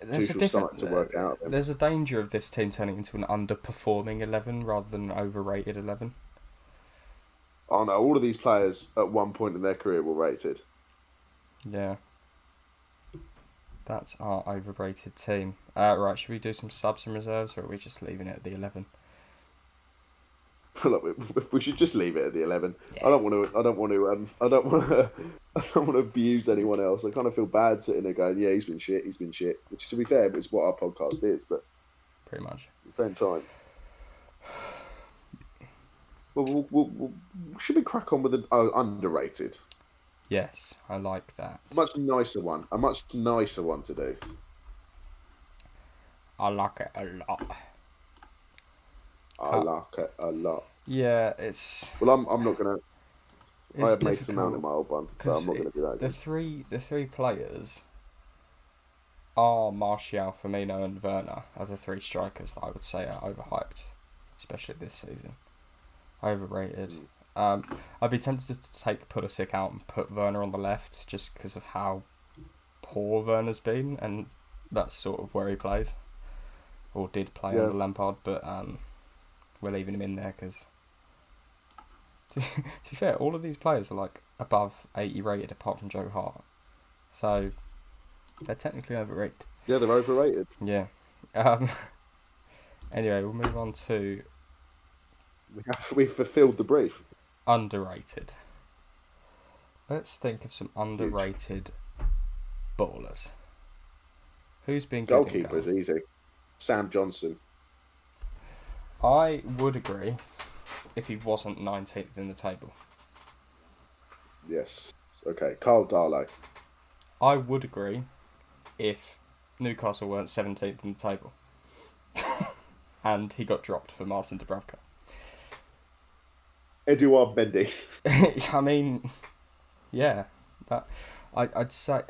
starting to work out. There's a danger of this team turning into an underperforming 11 rather than an overrated 11. Oh no! All of these players at one point in their career were rated. Yeah. That's our overrated team. Right, should we do some subs and reserves, or are we just leaving it at the 11? Look, we should just leave it at the 11. Yeah. I don't want to abuse anyone else. I kind of feel bad sitting there going, "Yeah, he's been shit. Which, to be fair, is what our podcast is. But pretty much at the same time, should we crack on with an underrated? Yes, I like that. A much nicer one to do. I like it a lot. I like it a lot. Yeah, it's. Well, I'm not gonna. I have Mason difficult Mount in my old one, so I'm not gonna do that again. The three players are Martial, Firmino, and Werner are the three strikers that I would say are overhyped, especially this season. Overrated. I'd be tempted to take Pulisic out and put Werner on the left just because of how poor Werner's been, and that's sort of where he plays, or did play under Lampard, but we're leaving him in there because, to be fair, all of these players are like above 80 rated apart from Joe Hart, so they're technically overrated. Yeah, they're overrated. Yeah. Anyway, we'll move on to We've fulfilled the brief. underrated. Let's think of some underrated ballers. Who's been good in Goalkeeper goal? is easy. Sam Johnson. I would agree if he wasn't 19th in the table. Yes. Okay. Carl Darlow. I would agree if Newcastle weren't 17th in the table. And he got dropped for Martin Dubravka. Eduard Mendy. I mean, yeah. I'd say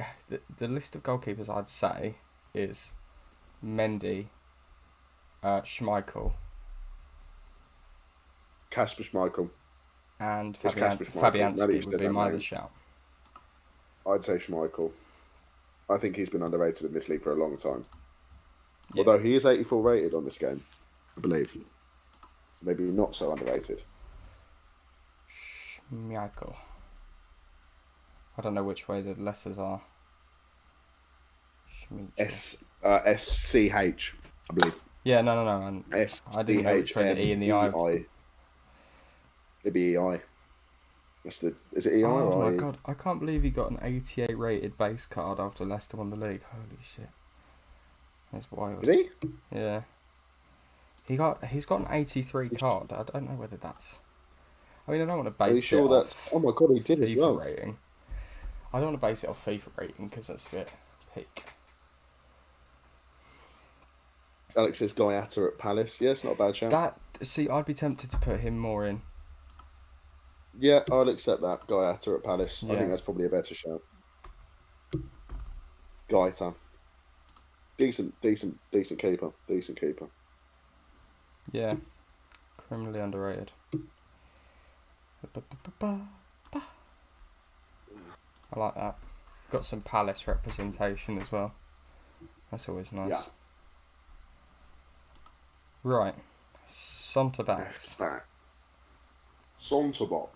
the list of goalkeepers I'd say is Mendy, Schmeichel, Kasper Schmeichel. and It's Kasper Schmeichel. Now that Fabianski you've would said be that my name. other shout. I'd say Schmeichel. I think he's been underrated in this league for a long time. Yeah. Although he is 84 rated on this game, I believe. So maybe not so underrated. Schmeichel. I don't know which way the letters are. Schmeichel. SCH, I believe. Yeah, no. And I didn't know which way the E and the I. It'd be EI. Is it EI Oh or my IE? god, I can't believe he got an 88 rated base card after Leicester won the league. Holy shit. That's wild. Did he? Yeah. He's got an 83 card. I don't know whether that's... I mean, I don't want to base Are you sure it that's... off Oh my god, he did as FIFA well. rating. I don't want to base it off FIFA rating because that's a bit peak. Alex says Guyata at Palace. Yeah, it's not a bad shout. I'd be tempted to put him more in. Yeah, I'll accept that. Guyata at Palace. I Yeah. think that's probably a better shout. Gaita. Decent keeper. Decent keeper. Yeah. Criminally underrated. I like that. Got some Palace representation as well. That's always nice. Yeah. Right. Centre backs. Back. Sonterbox.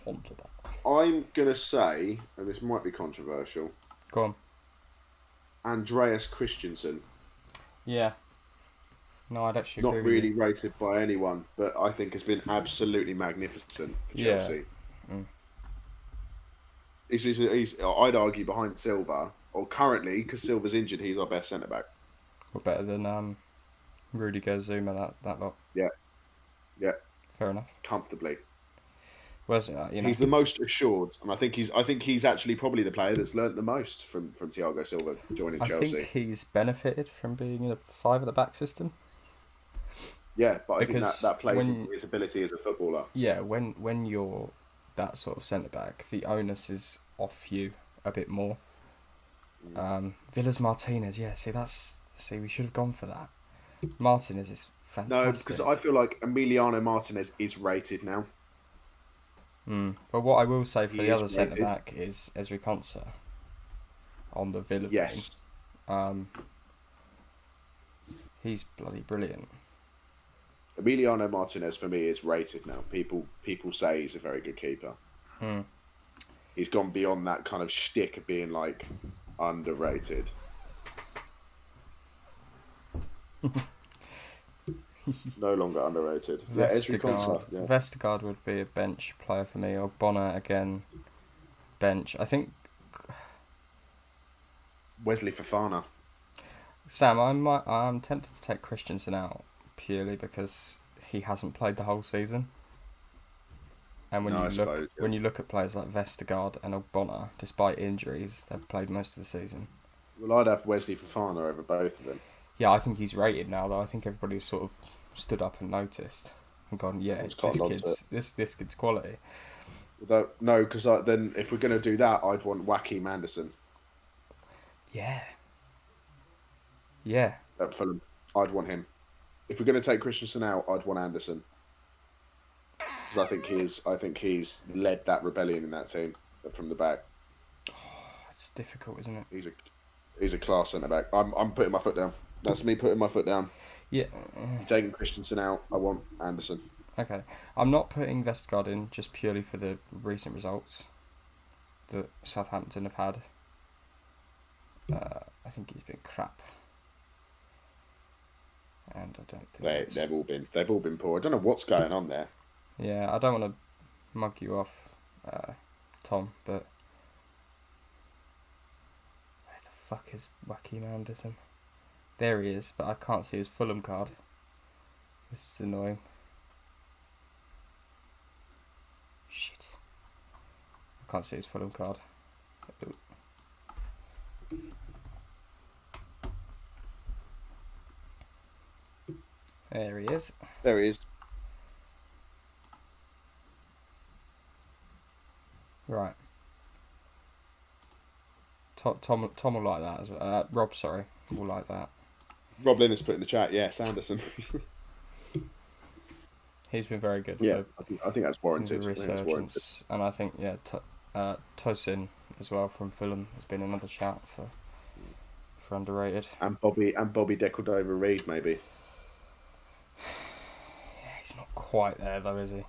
Centre back. I'm going to say, and this might be controversial, Go on. Andreas Christensen. Yeah. No, I'd actually Not agree really with you. rated by anyone, but I think has been absolutely magnificent for Yeah. Chelsea. Mm. He's I'd argue behind Silva, or currently, because Silva's injured, he's our best centre back. We're better than Rudiger, Zuma, that lot. Yeah. Fair enough. Comfortably. Whereas, He's the most assured, and I think he's actually probably the player that's learnt the most from Thiago Silva joining I Chelsea. think he's benefited from being in a 5 at the back system. Yeah, but I think Because that plays when- into his ability as a footballer. Yeah, when you're that sort of centre back, the onus is off you a bit more. Villas Martinez, see, we should have gone for that. Martinez is fantastic. No, because I feel like Emiliano Martinez is rated now. But what I will say for He the is other centre rated. back is Ezri Konsa on the Villa Yes. thing. He's bloody brilliant. Emiliano Martinez for me is rated now. People say he's a very good keeper. He's gone beyond that kind of shtick of being like underrated. No longer underrated. Yeah, Ezri Konsa. Yeah. Vestergaard would be a bench player for me, or Bonner again, bench. I think Wesley Fofana. Sam, I'm tempted to take Christensen out purely because he hasn't played the whole season. And when you look at players like Vestergaard and Ogbonna, despite injuries, they've played most of the season. Well, I'd have Wesley Fofana over both of them. Yeah, I think he's rated now, though. I think everybody's sort of stood up and noticed and gone, yeah, this kid's quality. Although, no, because then if we're going to do that, I'd want Joachim Anderson. Yeah. At Fulham, I'd want him. If we're going to take Christensen out, I'd want Anderson. Because I think he's led that rebellion in that team from the back. It's difficult, isn't it? He's a class centre back. I'm putting my foot down. That's me putting my foot down. Yeah. You're taking Christensen out. I want Anderson. Okay. I'm not putting Vestergaard in just purely for the recent results that Southampton have had. I think he's been crap. And I don't think they've all been poor. I don't know what's going on there. Yeah, I don't want to mug you off, Tom, but where the fuck is Joachim Anderson? There he is, but I can't see his Fulham card. This is annoying. Shit. I can't see his Fulham card. Ooh. There he is. There he is. Right. Tom will like that as well. Rob, sorry, will like that. Rob Lynn has put in the chat. Yes, Anderson. He's been very good. Yeah, I think that's warranted. The resurgence, and I think Tosin as well from Fulham has been another shout for underrated. And Bobby Decordova-Reid maybe. Yeah, he's not quite there though, is he?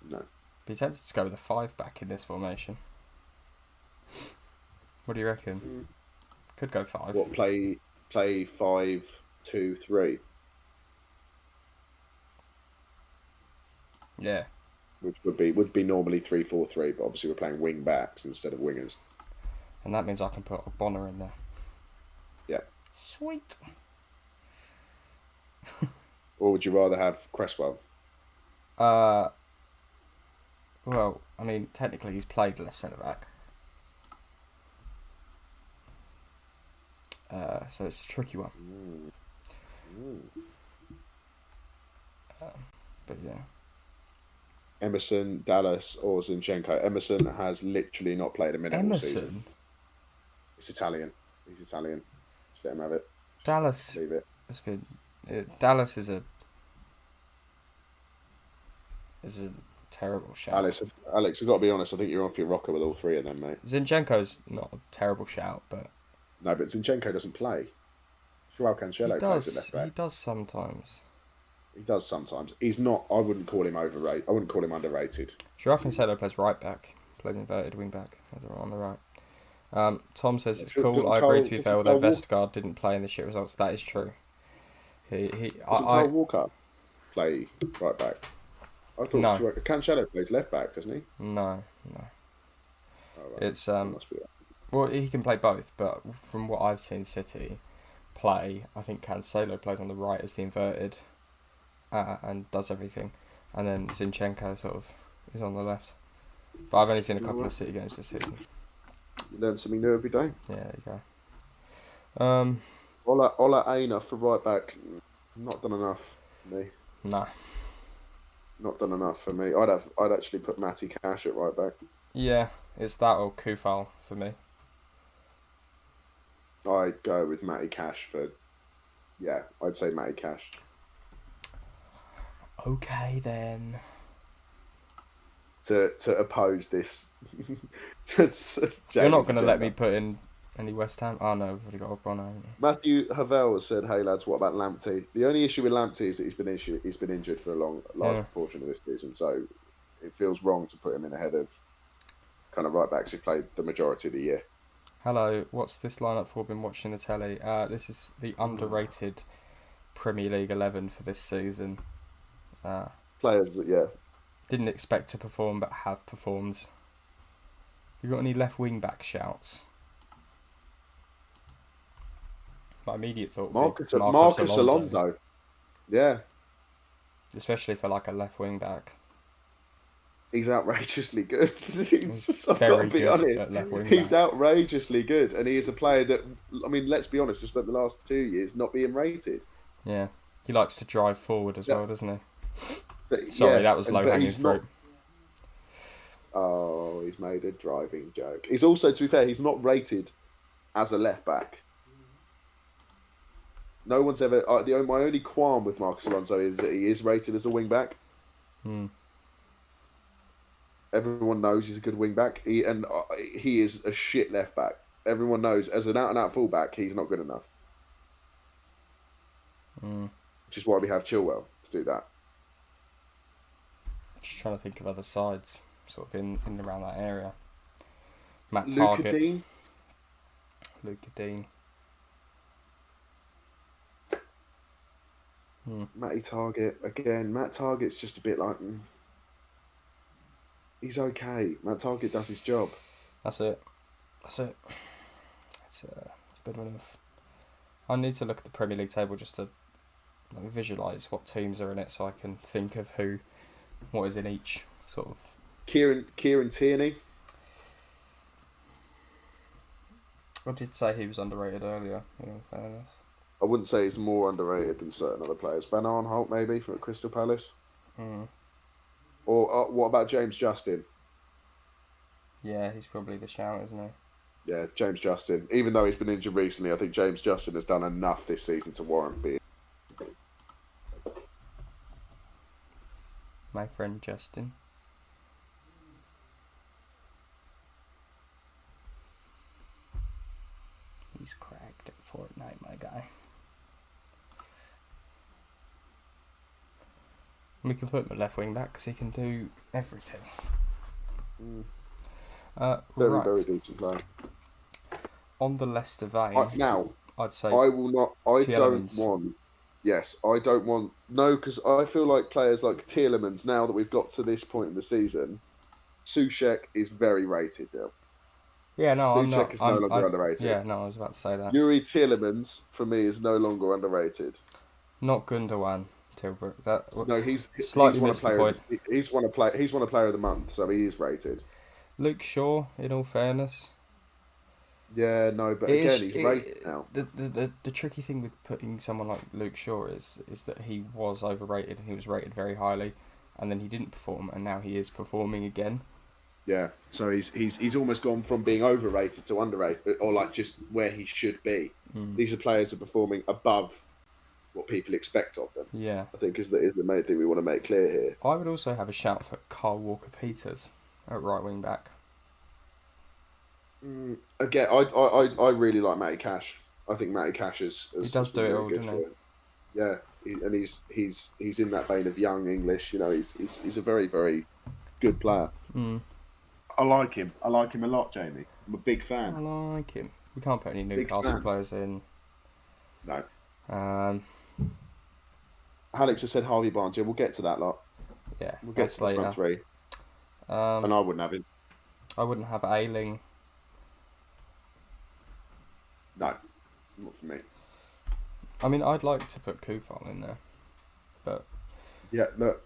No. Be tempted to go with a 5 back in this formation. What do you reckon? Could go 5. What, play 5-2-3? Yeah. Which would be normally 3-4-3, but obviously we're playing wing backs instead of wingers. And that means I can put a Bonner in there. Yeah. Sweet. Or would you rather have Cresswell? Well, I mean, technically he's played left centre back. So it's a tricky one. But yeah. Emerson, Dallas, or Zinchenko. Emerson has literally not played a minute all season. It's Italian. He's Italian. Just let him have it. Dallas. Leave it. Dallas is a terrible shout. Alex, I've got to be honest. I think you're off your rocker with all three of them, mate. Zinchenko's not a terrible shout, but no, but Zinchenko doesn't play. Joao Cancelo plays at left back. He does sometimes. He does sometimes. He's not. I wouldn't call him overrated. I wouldn't call him underrated. Joao Cancelo plays right back. Plays inverted wing back on the right. Tom says it's cool. I agree. To be fair, although Vestergaard didn't play in the shit results, that is true. Kyle Walker play right back? I thought no. Cancelo plays left back, doesn't he? No. Oh, right. It's well, he can play both, but from what I've seen City play, I think Cancelo plays on the right as the inverted and does everything, and then Zinchenko sort of He's on the left. But I've only seen a couple Alright. of City games this season. You learn something new every day. Yeah, there you go. Ola Aina for right back. Not done enough for me. Nah. Not done enough for me. I'd actually put Matty Cash at right back. Yeah, it's that or Kufal for me. I'd go with Matty Cash for. Yeah, I'd say Matty Cash. Okay then. To oppose this. You're not going to let me put in any West Ham? Oh no, we've already got O'Brien, haven't we? Matthew Havel has said, "Hey lads, what about Lamptey?" The only issue with Lamptey is that he's been injured for a large portion of this season, so it feels wrong to put him in ahead of kind of right backs who've played the majority of the year. Hello, what's this lineup for? Been watching the telly. This is the underrated Premier League 11 for this season. Players that, yeah. Didn't expect to perform, but have performed. You got any left wing back shouts? My immediate thought would be Marcus Alonso. Yeah. Especially for like a left wing back. He's outrageously good. I've very got to be good honest. at left wing He's back. outrageously good, and he is a player that, I mean, let's be honest, just spent the last 2 years not being rated. Yeah. He likes to drive forward as well, doesn't he? But, Sorry, that was low hanging fruit. Oh, he's made a driving joke. He's also, to be fair, he's not rated as a left back. No one's ever. My only qualm with Marcus Alonso is that he is rated as a wing back. Everyone knows he's a good wing back. He is a shit left back. Everyone knows as an out and out full back, he's not good enough. Which is why we have Chilwell to do that. Just trying to think of other sides, sort of in around that area. Matt Luca Target. Dean. Luca Dean. Matty Target again. Matt Target's just a bit like. He's okay. Matt Target does his job. That's it. It's a bit of enough. I need to look at the Premier League table just to visualise what teams are in it, so I can think of what is in each sort of. Kieran Tierney. I did say he was underrated earlier. In all fairness. I wouldn't say he's more underrated than certain other players. Van Aanholt maybe from Crystal Palace. Or what about James Justin? Yeah, he's probably the shout, isn't he? Yeah, James Justin. Even though he's been injured recently, I think James Justin has done enough this season to warrant being. My friend Justin. He's cracked at Fortnite, my guy. We can put him at left wing back because he can do everything. Very decent player. On the Leicester vein, now I'd say I will not. I Tielemans. don't want. Yes, I don't want. No, because I feel like players like Tielemans, now that we've got to this point in the season, Souček is very rated now. Yeah, no, I'm not. Souček is no longer underrated. Yeah, no, I was about to say that. Yuri Tielemans, for me, is no longer underrated. Not Gundogan. Tilbrook. No, he's slightly won a missed the player. point. He's won a player of the month, so he is rated. Luke Shaw, in all fairness. Yeah, no, but again, he's rated now. The tricky thing with putting someone like Luke Shaw is that he was overrated and he was rated very highly, and then he didn't perform, and now he is performing again. Yeah, so he's almost gone from being overrated to underrated, or like just where he should be. These are players that are performing above what people expect of them. Yeah, I think is the main thing we want to make clear here. I would also have a shout for Kyle Walker-Peters at right wing back. Again, I really like Matty Cash. I think Matty Cash is. He does do it all, doesn't he? Yeah, and he's in that vein of young English. You know, he's a very, very good player. I like him. I like him a lot, Jamie. I'm a big fan. I like him. We can't put any Newcastle players in. No. Alex has said Harvey Barnes. Yeah, we'll get to that lot. Yeah, we'll get to the front three. And I wouldn't have him. I wouldn't have Ayling. No, not for me. I mean, I'd like to put Kufal in there, but yeah, look,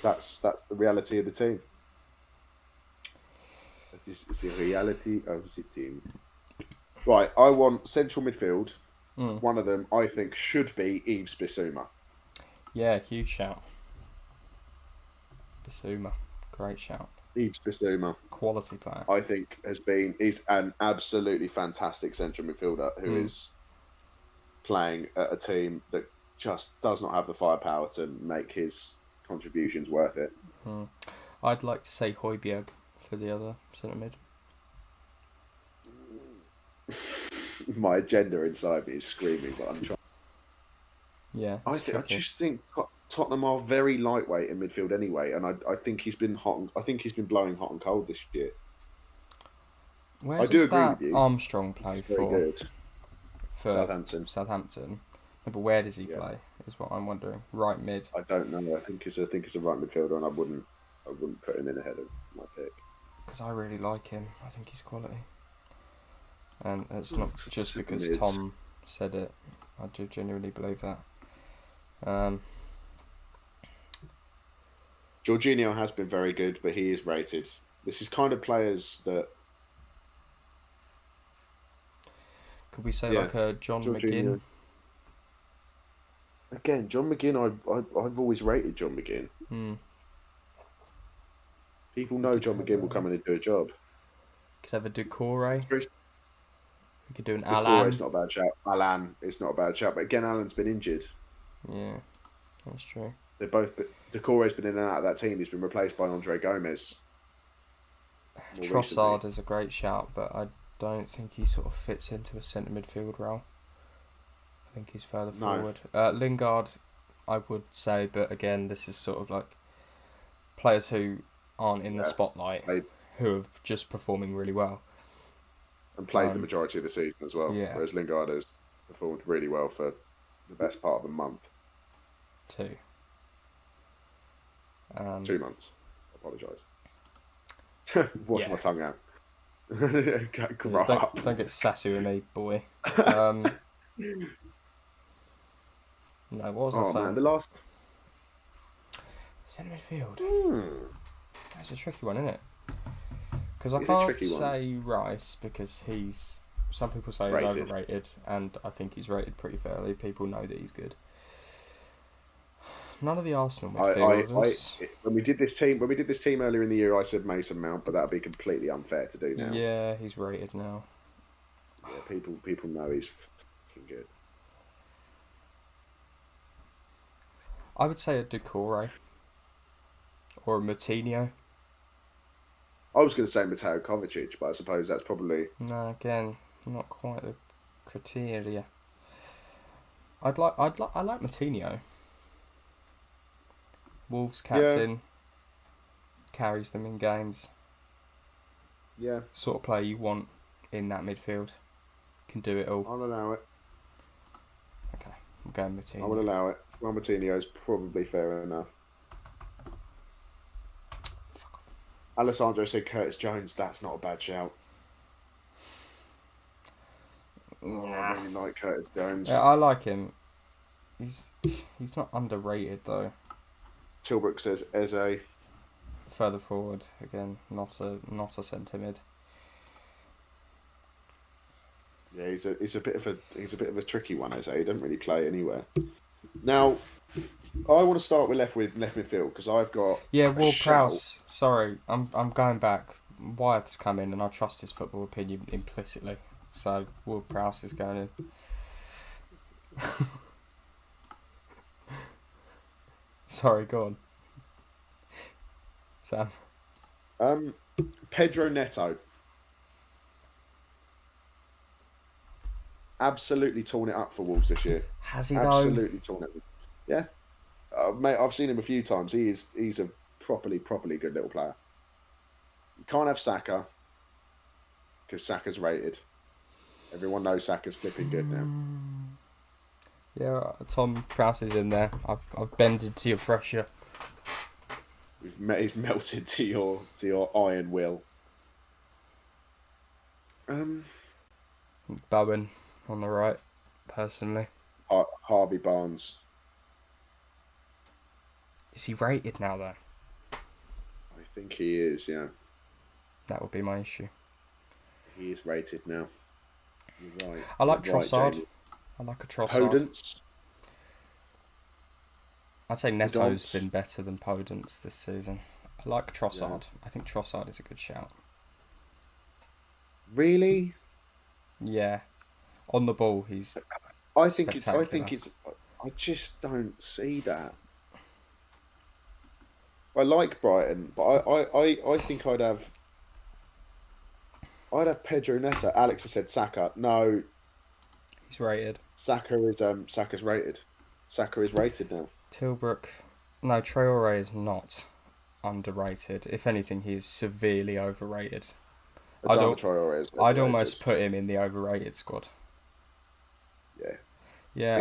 That's the reality of the team. That is the reality of the team. Right, I want central midfield. One of them, I think, should be Yves Bissouma. Yeah, huge shout. Bissouma, great shout. Yves Bissouma, Quality player. I think, is an absolutely fantastic central midfielder who is playing at a team that just does not have the firepower to make his contributions worth it. I'd like to say Højbjerg for the other centre mid. My agenda inside me is screaming, but I'm trying. Yeah, I just think Tottenham are very lightweight in midfield anyway, and I think he's been I think he's been blowing hot and cold this year. Where I does do agree that with you. Armstrong play He's very for? good. For Southampton. No, but where does he play? Is what I'm wondering. Right mid. I don't know. I think it's a right midfielder, and I wouldn't put him in ahead of my pick. Because I really like him. I think he's quality. And it's not just because Tom said it. I do genuinely believe that. Jorginho has been very good, but he is rated. This is kind of players that. Could we say like a John McGinn? Again, John McGinn. I've always rated John McGinn. People know John McGinn will come in and do a job. Could have a Doucouré. We could do an Alan. Alan. It's not a bad shout. Alan, it's not a bad shout. But again, Alan's been injured. Yeah, that's true. They're both. Doucouré's been in and out of that team. He's been replaced by Andre Gomez. Trossard is a great shout, but I don't think he sort of fits into a centre midfield role. I think he's further forward. Lingard, I would say, but again, this is sort of like players who aren't in the spotlight, who are just performing really well. And played the majority of the season as well. Yeah. Whereas Lingard has performed really well for the best part of a month. 2. 2 months. I apologise. Wash my tongue out. Don't get sassy with me, boy. No, what was I saying? Man, the last centre midfield. That's a tricky one, isn't it? Because I can't say Rice because some people say he's overrated, and I think he's rated pretty fairly. People know that he's good. None of the Arsenal midfielders. When we did this team earlier in the year, I said Mason Mount, but that'd be completely unfair to do now. Yeah, he's rated now. Yeah, people know he's fucking good. I would say a Doucouré or a Moutinho. I was going to say Mateo Kovacic, but I suppose that's probably... No, again, not quite the criteria. I like Moutinho. Wolves captain, carries them in games. Yeah. Sort of player you want in that midfield. Can do it all. I'll allow it. Okay, I'm going Moutinho. I will allow it. Well, Moutinho is probably fair enough. Alessandro said Curtis Jones. That's not a bad shout. I really like Curtis Jones. Yeah, I like him. He's not underrated though. Tilbrook says Eze. Further forward again, not a centre mid. Yeah, he's a bit of a tricky one, Eze. He doesn't really play anywhere. Now, I want to start with left midfield because I've got Ward-Prowse. Sorry, I'm going back. Wyeth's come in, and I trust his football opinion implicitly. So Ward-Prowse is going in. Sorry, go on, Sam. Pedro Neto. Absolutely torn it up for Wolves this year. Has he though? Absolutely torn it. Yeah, mate. I've seen him a few times. He's a properly good little player. You can't have Saka because Saka's rated. Everyone knows Saka's flipping good now. Yeah, Tom Prowse is in there. I've bended to your pressure. He's melted to your iron will. Bowen on the right, personally. Harvey Barnes. Is he rated now though? I think he is. Yeah, That would be my issue. he is rated now. You're right. I like You're right, Trossard. Jamie. I like a Trossard. Podence. I'd say Neto's Podence. been better than Podence this season. I like Trossard. I think Trossard is a good shout. Really? Yeah. On the ball, he's I think it's. spectacular. I just don't see that. I like Brighton, but I think I'd have Pedro Neto. Alex has said Saka. No, He's rated. Saka's rated. Saka is rated now. Tilbrook. No, Traore is not underrated. If anything, he is severely overrated. Adama Traore is I'd overrated. almost put him in the overrated squad. Yeah. Yeah.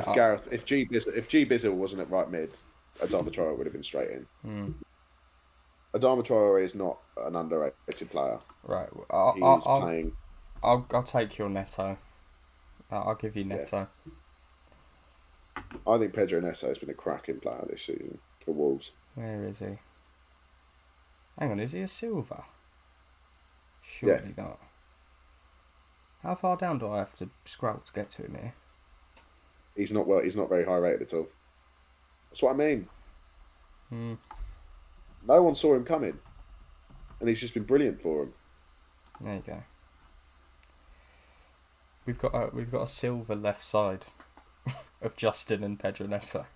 If G Bizzle wasn't at right mid, Adama Traore would have been straight in. Adama Traore is not an underrated player. Right. I'll take your Neto. I'll give you Neto. I think Pedro Neto has been a cracking player this season for Wolves. Where is he? Hang on, is he a silver? Surely not. How far down do I have to scroll to get to him here? He's not very high rated at all. That's what I mean. No one saw him coming, and he's just been brilliant for him. There you go. We've got a silver left side of Justin and Pedro Neto.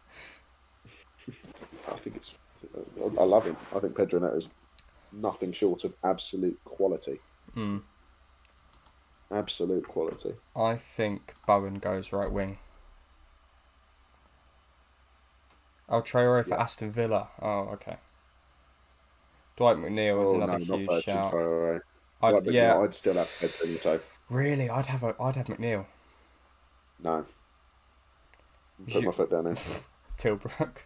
I love him. I think Pedro Neto is nothing short of absolute quality. Absolute quality. I think Bowen goes right wing. Oh, Traore for Aston Villa. Oh, okay. Dwight McNeil is another huge shout. I'd still have Pedro Neto. Really, I'd have McNeil. No. Put my foot down there. Tilbrook,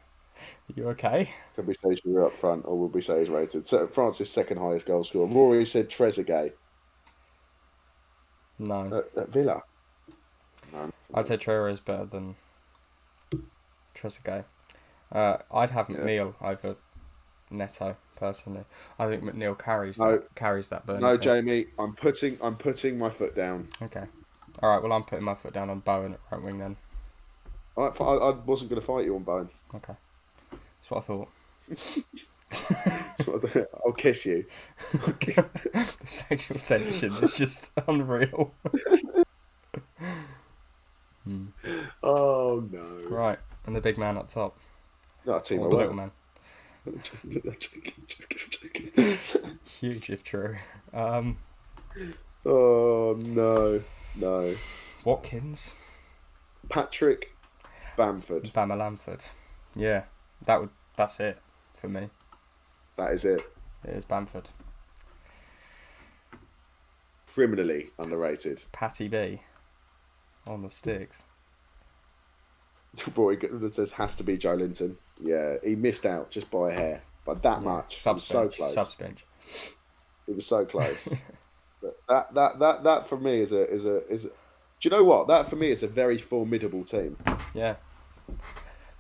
you okay? Can we say you're up front, or will we say he's rated? So France's second highest goal scorer. Rory said Trezeguet. No. At Villa. No. I'd say Traore is better than Trezeguet. I'd have McNeil over Neto personally. I think McNeil carries that burn. No, Jamie, I'm putting my foot down. Okay. All right. Well, I'm putting my foot down on Bowen at right wing then. I wasn't going to fight you on Bowen. Okay. That's what I thought. I'll kiss you. The sexual tension is just unreal. Oh no! Right, and the big man up top. No, team or the little man. Huge if true. Oh no! Watkins. Patrick Bamford. Lamford. Yeah, that's it for me. That is it. It is Bamford. Criminally underrated. Patty B. On the sticks. Roy says has to be Joe Linton. Yeah, he missed out just by a hair, but that much. It was so close. Subbench. It was so close. But that for me is a. Do you know what? That for me is a very formidable team. Yeah.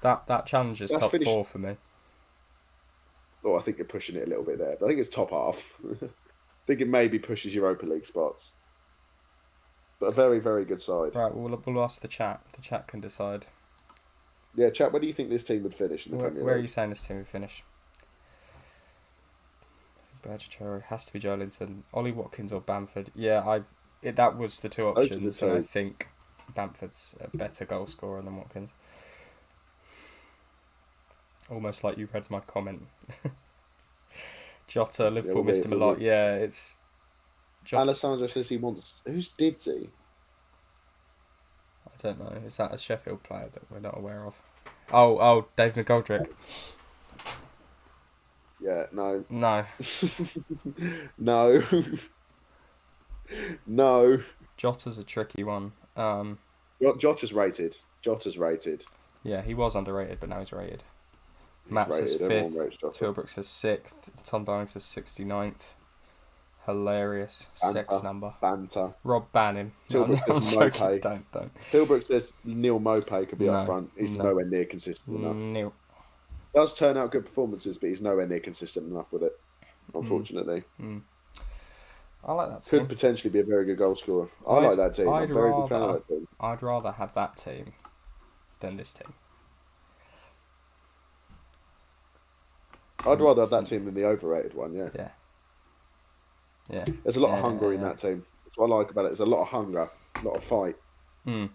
That challenges top 4 for me. Oh, I think you're pushing it a little bit there, but I think it's top half. I think it maybe pushes Europa League spots. But a very, very good side. Right, we'll ask the chat. The chat can decide. Yeah, chat, where do you think this team would finish in the Premier League? Where are you saying this team would finish? Berger has to be Joe Linton. Ollie Watkins or Bamford. Yeah, that was the two options, and I think Bamford's a better goal scorer than Watkins. Almost like you read my comment. Jota, Liverpool missed him a lot. Yeah, it's... Jota. Alessandro says he wants... Who's Didsy? I don't know. Is that a Sheffield player that we're not aware of? Oh, Dave McGoldrick. Yeah, no. No. No. No. Jota's a tricky one. Jota's rated. Yeah, he was underrated, but now he's rated. Matt says 5th. Tilbrook says 6th. Tom Bowen says 69th. Hilarious. Sex number. Banter. Rob Bannon. Tilbrook says Mopay. Don't. Tilbrook says Neil Mopay could be up front. He's nowhere near consistent enough. Neil. Does turn out good performances, but he's nowhere near consistent enough with it, unfortunately. I like that Could team. potentially be a very good goal scorer. I like that team. I'm a very big fan of that team. I'd rather have that team than this team. I'd rather have that team than the overrated one, yeah. Yeah. There's a lot of hunger in that team. That's what I like about it. There's a lot of hunger, a lot of fight. A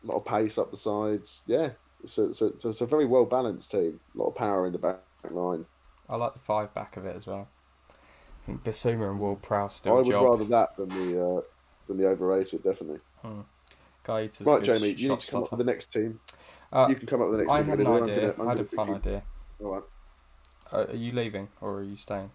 lot of pace up the sides. Yeah. So it's a very well-balanced team. A lot of power in the back line. I like the 5-back of it as well. I think Basuma and Ward-Prowse do I a would job. rather that than the overrated, definitely. Gaeta's Right, good Jamie, you need to come up with the next team. You can come up with the next team. I had an idea. I had a fun idea. All right. Are you leaving or are you staying?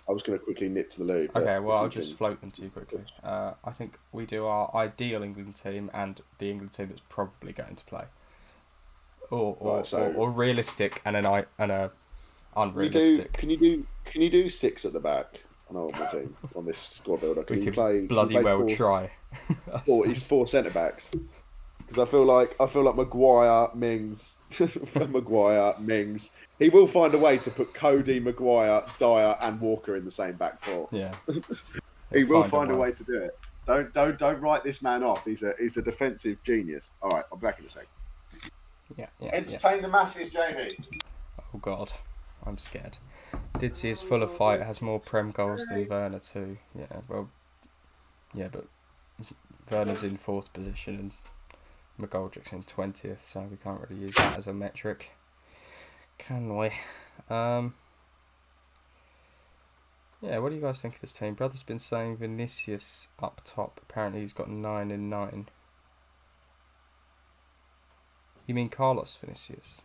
I was going to quickly nip to the loo. Okay, well, I'll just float them to you quickly. I think we do our ideal England team and the England team that's probably going to play. Or realistic and a unrealistic. Can you do 6 at the back on our team on this squad builder? Can we you could play bloody well try. 4 centre backs. Because I feel like Maguire, Mings, He will find a way to put Cody, Maguire, Dyer, and Walker in the same back four. Yeah, he will find a way to do it. Don't write this man off. He's a defensive genius. All right, I'll be back in a sec. Yeah. Entertain the masses, Jamie. Oh God, I'm scared. Ditsy is full of fight. Has more Prem goals than Werner too. Yeah, but Werner's in 4th position and McGoldrick's in 20th, so we can't really use that as a metric, can we? Yeah, what do you guys think of this team? Brother's been saying Vinicius up top. Apparently he's got 9 in 9. You mean Carlos Vinicius?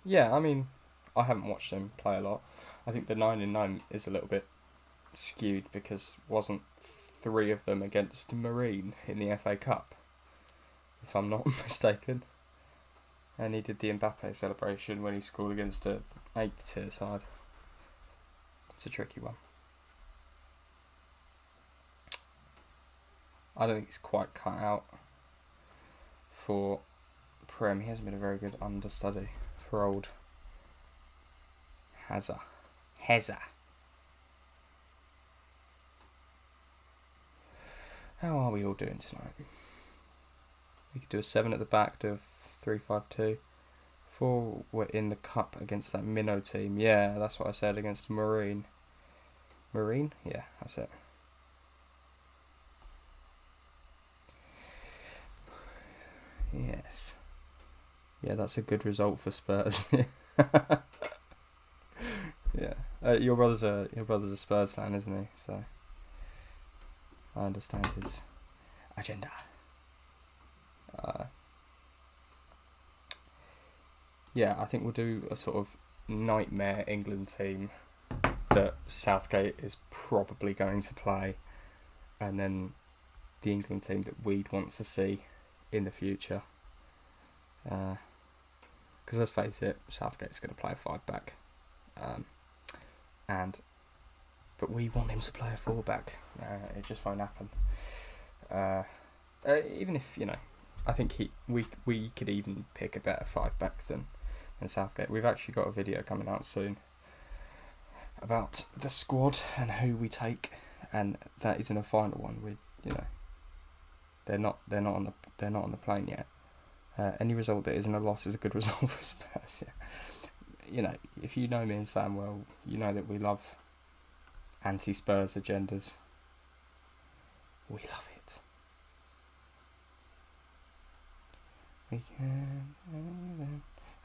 Yeah, I mean, I haven't watched him play a lot. I think the 9 in 9 is a little bit skewed because wasn't 3 of them against Marine in the FA Cup, if I'm not mistaken. And he did the Mbappe celebration when he scored against a 8th tier side. It's a tricky one. I don't think he's quite cut out for Prem. He hasn't been a very good understudy for old Hazard. How are we all doing tonight? We could do a 7 at the back, do a 3-5-2. 4 were in the cup against that Minnow team. Yeah, that's what I said, against Marine. Marine? Yeah, that's it. Yes. Yeah, that's a good result for Spurs. Yeah. Your brother's a Spurs fan, isn't he? So I understand his agenda. Yeah, I think we'll do a sort of nightmare England team that Southgate is probably going to play, and then the England team that we'd want to see in the future. Because let's face it, Southgate's going to play a 5-back, but we want him to play a 4-back. It just won't happen. Even if I think we could even pick a better 5-back than Southgate. We've actually got a video coming out soon about the squad and who we take, and that isn't a final one. They're not on the plane yet. Any result that isn't a loss is a good result for Spurs. Yeah. If you know me and Sam well, you know that we love anti-Spurs agendas. We love it.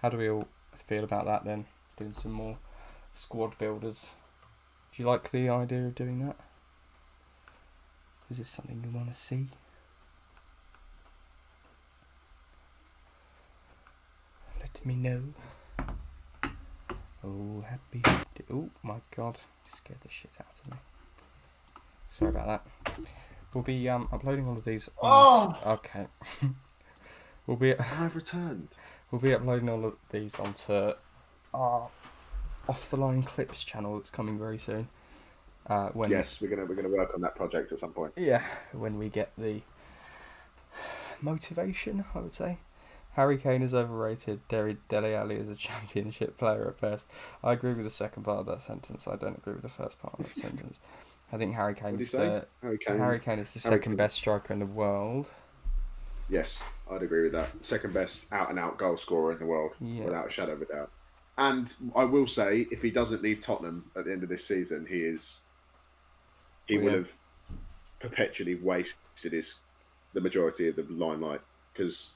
How do we all feel about that then? Doing some more squad builders. Do you like the idea of doing that? Is this something you want to see? Let me know. Oh, happy. Oh my God, scared the shit out of me. Sorry about that. We'll be uploading all of these. Okay. I've returned. We'll be uploading all of these onto our Off the Line Clips channel that's coming very soon. When Yes, we're gonna work on that project at some point. Yeah, when we get the motivation, I would say. Harry Kane is overrated. Dele Alli is a championship player at best. I agree with the second part of that sentence. I don't agree with the first part of that sentence. I think Harry Kane What did is you say? Harry Kane is the Harry second Kane. best striker in the world. Yes, I'd agree with that. Second best out-and-out goal scorer in the world, Yeah. without a shadow of a doubt. And I will say, if he doesn't leave Tottenham at the end of this season, he will have perpetually wasted the majority of the limelight, because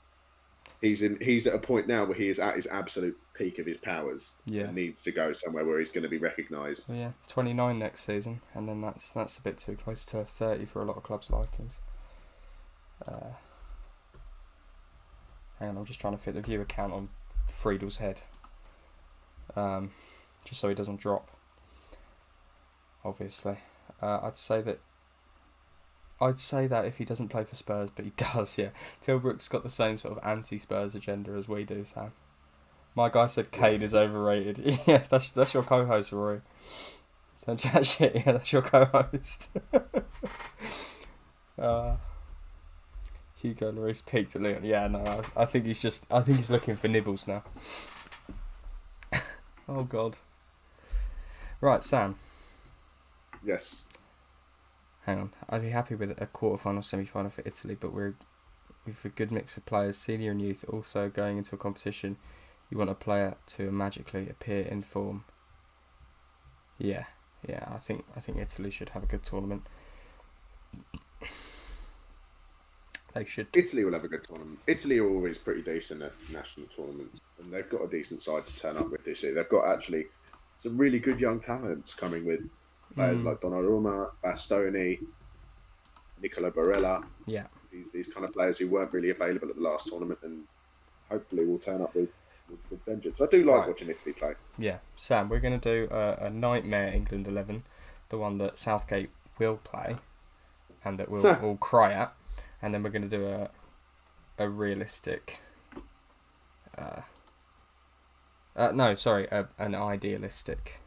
he's at a point now where he is at his absolute peak of his powers. Yeah. And needs to go somewhere where he's going to be recognised. Well, yeah, 29 next season, and then that's a bit too close to 30 for a lot of clubs' likings. Hang on, I'm just trying to fit the viewer count on Friedel's head, just so he doesn't drop. Obviously, I'd say that if he doesn't play for Spurs, but he does. Yeah, Tilbrook's got the same sort of anti-Spurs agenda as we do, Sam. My guy said Kane is overrated. Yeah, that's your co-host, Rory. Don't chat shit. Yeah, that's your co-host. Hugo Lloris peaked at Leon. Yeah, no, I think he's looking for nibbles now. Oh God. Right, Sam. Yes. Hang on. I'd be happy with a quarter-final, semi-final for Italy, but with a good mix of players, senior and youth, also going into a competition. You want a player to magically appear in form. Yeah. I think Italy should have a good tournament. They should. Italy will have a good tournament. Italy are always pretty decent at national tournaments, and they've got a decent side to turn up with this year. They've got actually some really good young talents coming with players like Donnarumma, Bastoni, Nicola Barella. Yeah. These kind of players who weren't really available at the last tournament, and hopefully will turn up with vengeance. I do like watching Italy play. Yeah, Sam, we're going to do a nightmare England 11, the one that Southgate will play, and that we'll all cry at, and then we're going to do a realistic. An idealistic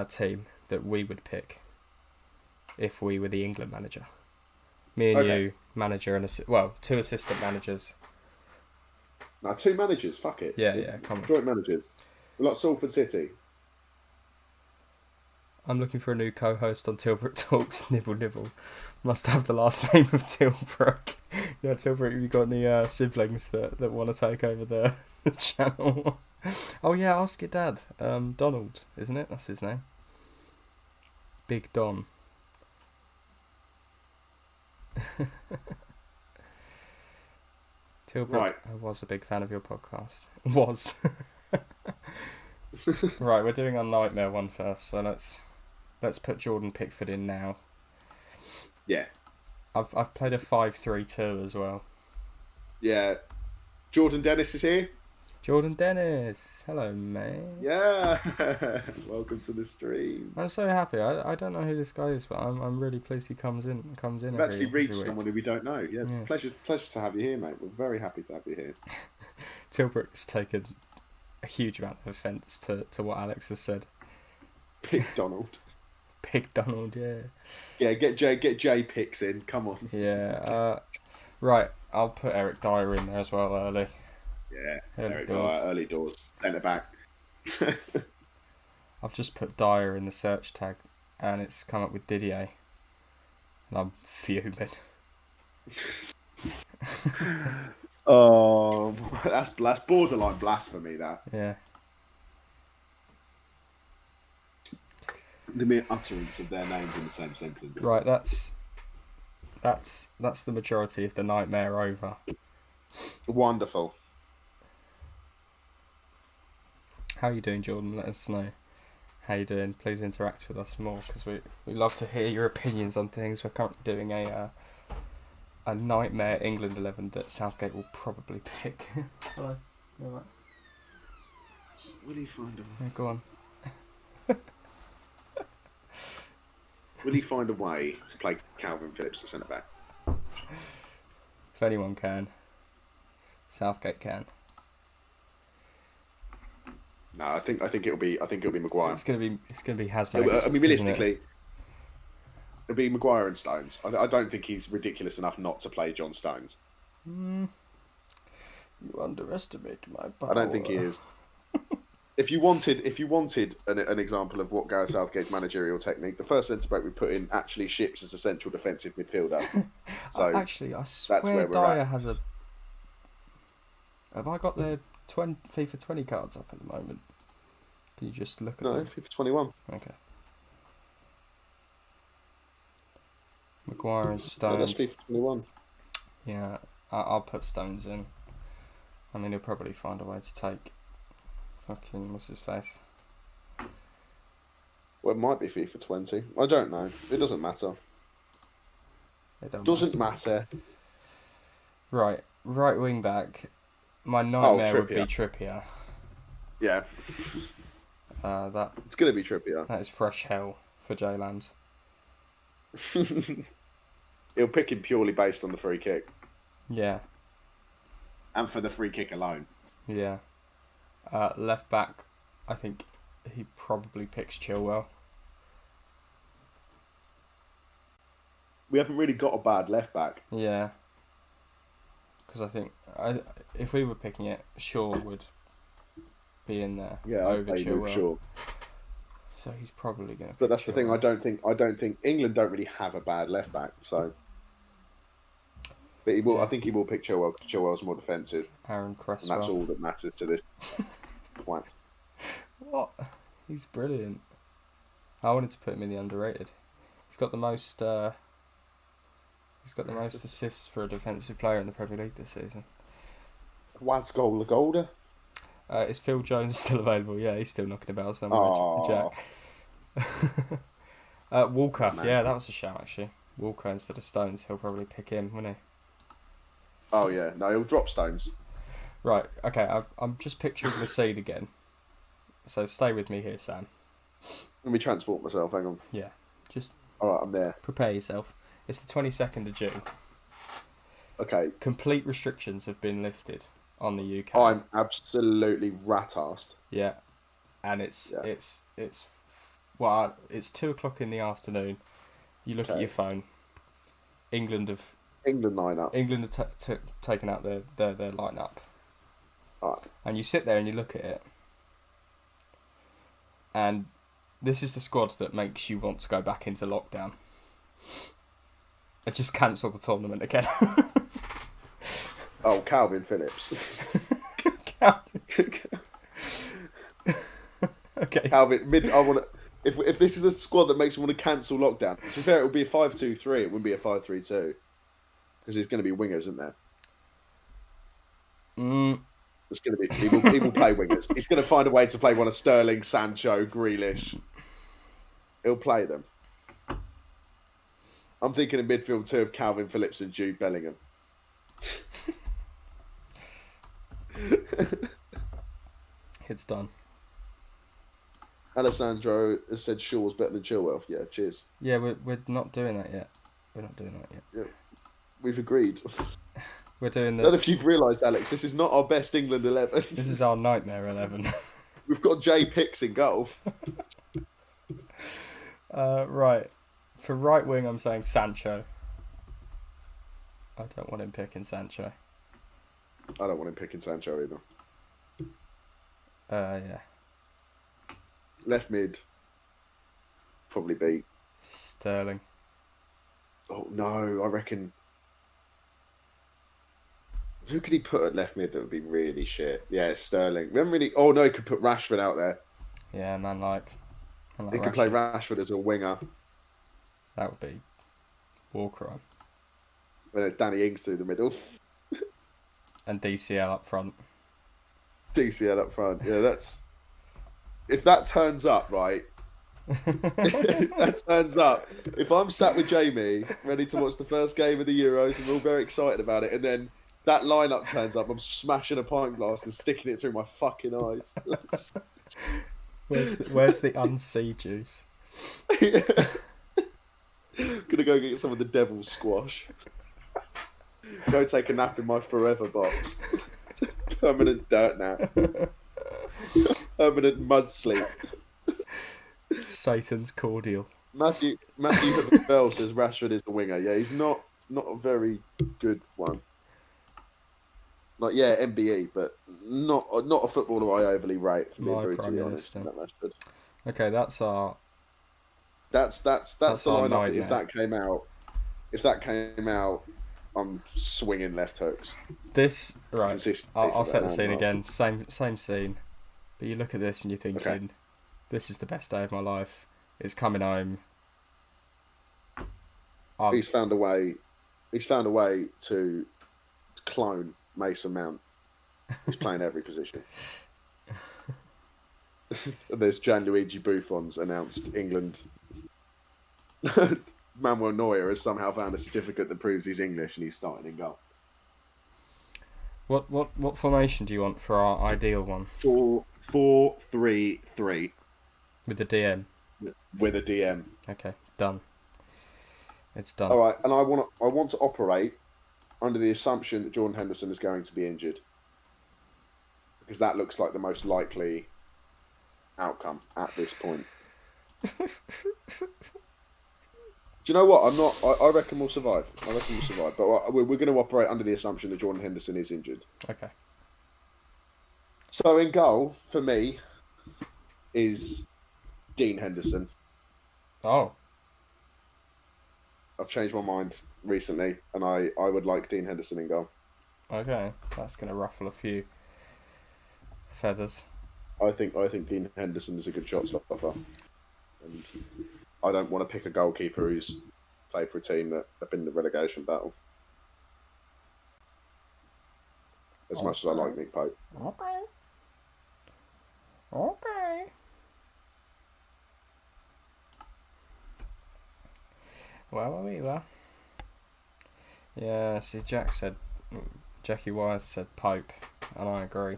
team that we would pick if we were the England manager. Me and you, manager, and two assistant managers. No, 2 managers. Fuck it. Yeah. Come on. Joint managers. We're like Salford City. I'm looking for a new co-host on Tilbrook Talks. Nibble. Must have the last name of Tilbrook. Yeah, Tilbrook, have you got any siblings that want to take over the channel? Oh yeah, ask your dad. Donald, isn't it? That's his name. Big Don. Tilbrook, Right. I was a big fan of your podcast. Was. Right, we're doing our nightmare one first, so let's put Jordan Pickford in now. Yeah. I've played a 5-3-2 as well. Yeah. Jordan Dennis is here. Jordan Dennis, hello mate. Yeah. Welcome to the stream. I'm so happy. I don't know who this guy is, but I'm really pleased he comes in. We've actually reached every week. someone who we don't know. Yeah, it's a pleasure to have you here, mate. We're very happy to have you here. Tilbrook's taken a huge amount of offence to what Alex has said. Pick Donald. Pick Donald, yeah. Yeah, get Jay picks in. Come on. Yeah. Right, I'll put Eric Dyer in there as well early. Yeah, early doors. Centre back. I've just put Dyer in the search tag, and it's come up with Didier, and I'm fuming. Oh, that's borderline blasphemy. That. Yeah. The mere utterance of their names in the same sentence. Right, that's the majority of the nightmare over. Wonderful. How are you doing, Jordan? Let us know how you doing. Please interact with us more, because we love to hear your opinions on things. We're currently doing a nightmare England 11 that Southgate will probably pick. Hello. You alright? Will he find a way? Yeah, go on. Will he find a way to play Calvin Phillips at centre back? If anyone can, Southgate can. No, I think it'll be Maguire. It's gonna be Hazmax. I mean, realistically, it'll be Maguire and Stones. I don't think he's ridiculous enough not to play John Stones. You underestimate my power. I don't think he is. If you wanted an example of what Gareth Southgate's managerial technique, the first centre back we put in actually ships as a central defensive midfielder. So actually, I swear that's where we're Dyer at. has a. Have I got their FIFA 20 cards up at the moment? Can you just look at No, them? FIFA 21. Okay. Maguire and No, Stones. that's FIFA 21. Yeah, I'll put Stones in. I mean, he'll probably find a way to take. Fucking what's his face? Well, it might be FIFA 20. I don't know. It doesn't matter. It Doesn't matter. Right wing back. My nightmare would be Trippier. Trippier. Yeah, That it's gonna be Trippier. is fresh hell for J Lambs. He'll pick him purely based on the free kick. Yeah, And for the free kick alone. yeah. Left back, I think he probably picks Chilwell. We haven't really got a bad left back. Yeah. Because I think if we were picking it, Shaw would be in there over Chilwell. Sure. So he's probably going to. But that's the thing. I don't think England don't really have a bad left back. So, but he will. Yeah. I think he will pick Chilwell. Chilwell's more defensive, Aaron and Cresswell. that's all that matters to this. Twat. What? He's brilliant. I wanted to put him in the underrated. He's got the most. He's got the most assists for a defensive player in the Premier League this season. Once goal a golder. Is Phil Jones still available? Yeah, he's still knocking about somewhere. Oh. Jack. Walker. Man. Yeah, that was a shout actually. Walker instead of Stones. He'll probably pick him, won't he? Oh yeah, no, he'll drop Stones. Right. Okay. I'm just picturing the scene again. So stay with me here, Sam. Let me transport myself. Hang on. Yeah. Just All right, I'm there. prepare yourself. It's the 22nd of June. Okay, Complete restrictions have been lifted on the UK. I'm absolutely rat-arsed. Yeah, and it's 2:00 in the afternoon. You look at Okay. your phone. England have taken out their lineup, All right. and you sit there and you look at it, and this is the squad that makes you want to go back into lockdown. I just cancel the tournament again. Oh, Calvin Phillips. Okay. Calvin, I want to. If this is a squad that makes me want to cancel lockdown, to be fair, it would be a 5-2-3. It wouldn't be a 5-3-2 because there's going to be wingers, isn't there? There's going to be he will play wingers. He's going to find a way to play one of Sterling, Sancho, Grealish. He'll play them. I'm thinking in midfield two of Calvin Phillips and Jude Bellingham. It's done. Alessandro has said Shaw's better than Chilwell. Yeah, cheers. Yeah, we're not doing that yet. We're not doing that yet. Yeah, we've agreed. We're doing I don't know the. if you've realised, Alex, this is not our best England 11. This is our nightmare 11. We've got Jay Picks in goal. Right. For right wing, I'm saying Sancho. I don't want him picking Sancho. I don't want him picking Sancho either. Yeah. Left mid, probably beat. Sterling. Oh no, I reckon. Who could he put at left mid that would be really shit? Yeah, it's Sterling. We haven't really. Oh no, he could put Rashford out there. Yeah, man like He could play Rashford as a winger. That would be war crime. When it's Danny Ings through the middle. And DCL up front. DCL up front. Yeah, that's. If that turns up, right? If that turns up. If I'm sat with Jamie, ready to watch the first game of the Euros, and we're all very excited about it, and then that lineup turns up, I'm smashing a pint glass and sticking it through my fucking eyes. Where's the unsea juice? Gonna go get some of the devil's squash. Go take a nap in my forever box. Permanent dirt nap. Permanent mud sleep. Satan's cordial. Matthew Bell says Rashford is the winger. Yeah, he's not a very good one. Like, yeah, MBE, but not a footballer I overly rate, for being My brutally Prime honest. Minister. That Rashford. Okay, that's our That's the our lineup. If nightmare. that came out, I'm swinging left hooks. This right. Consistently I'll for set about the an hour scene and a half. again. Same scene. But you look at this and you're thinking, Okay. this is the best day of my life. It's coming home. He's found a way. He's found a way to clone Mason Mount. He's playing every position. There's Gianluigi Buffon's announced England. Manuel Neuer has somehow found a certificate that proves he's English, and he's starting in goal. What formation do you want for our ideal one? 4-4-3-3 With the DM. with a DM. Okay, done. It's done. All right, and I want to operate under the assumption that Jordan Henderson is going to be injured, because that looks like the most likely outcome at this point. Do you know what? I reckon we'll survive. But we're going to operate under the assumption that Jordan Henderson is injured. Okay. So in goal, for me, is Dean Henderson. Oh. I've changed my mind recently, and I would like Dean Henderson in goal. Okay. That's going to ruffle a few feathers. I think Dean Henderson is a good shot stopper. And I don't want to pick a goalkeeper who's played for a team that have been in the relegation battle. As much as I like Nick Pope. Okay. Well. Yeah, see, Jackie Wyeth said Pope, and I agree.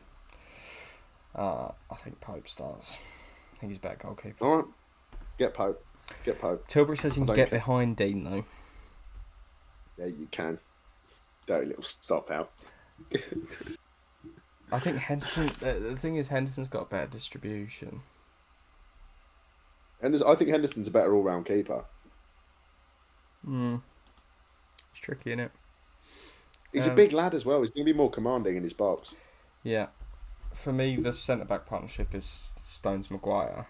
I think Pope starts. I think he's a better goalkeeper. All right. Get Pope. Tilbury says he can I get don't behind Dean, though. Yeah, you can. Dirty little stop out. I think Henderson... the thing is, Henderson's got better distribution. I think Henderson's a better all-round keeper. It's tricky, isn't it? He's a big lad as well. He's going to be more commanding in his box. Yeah. For me, the centre-back partnership is Stones-Maguire.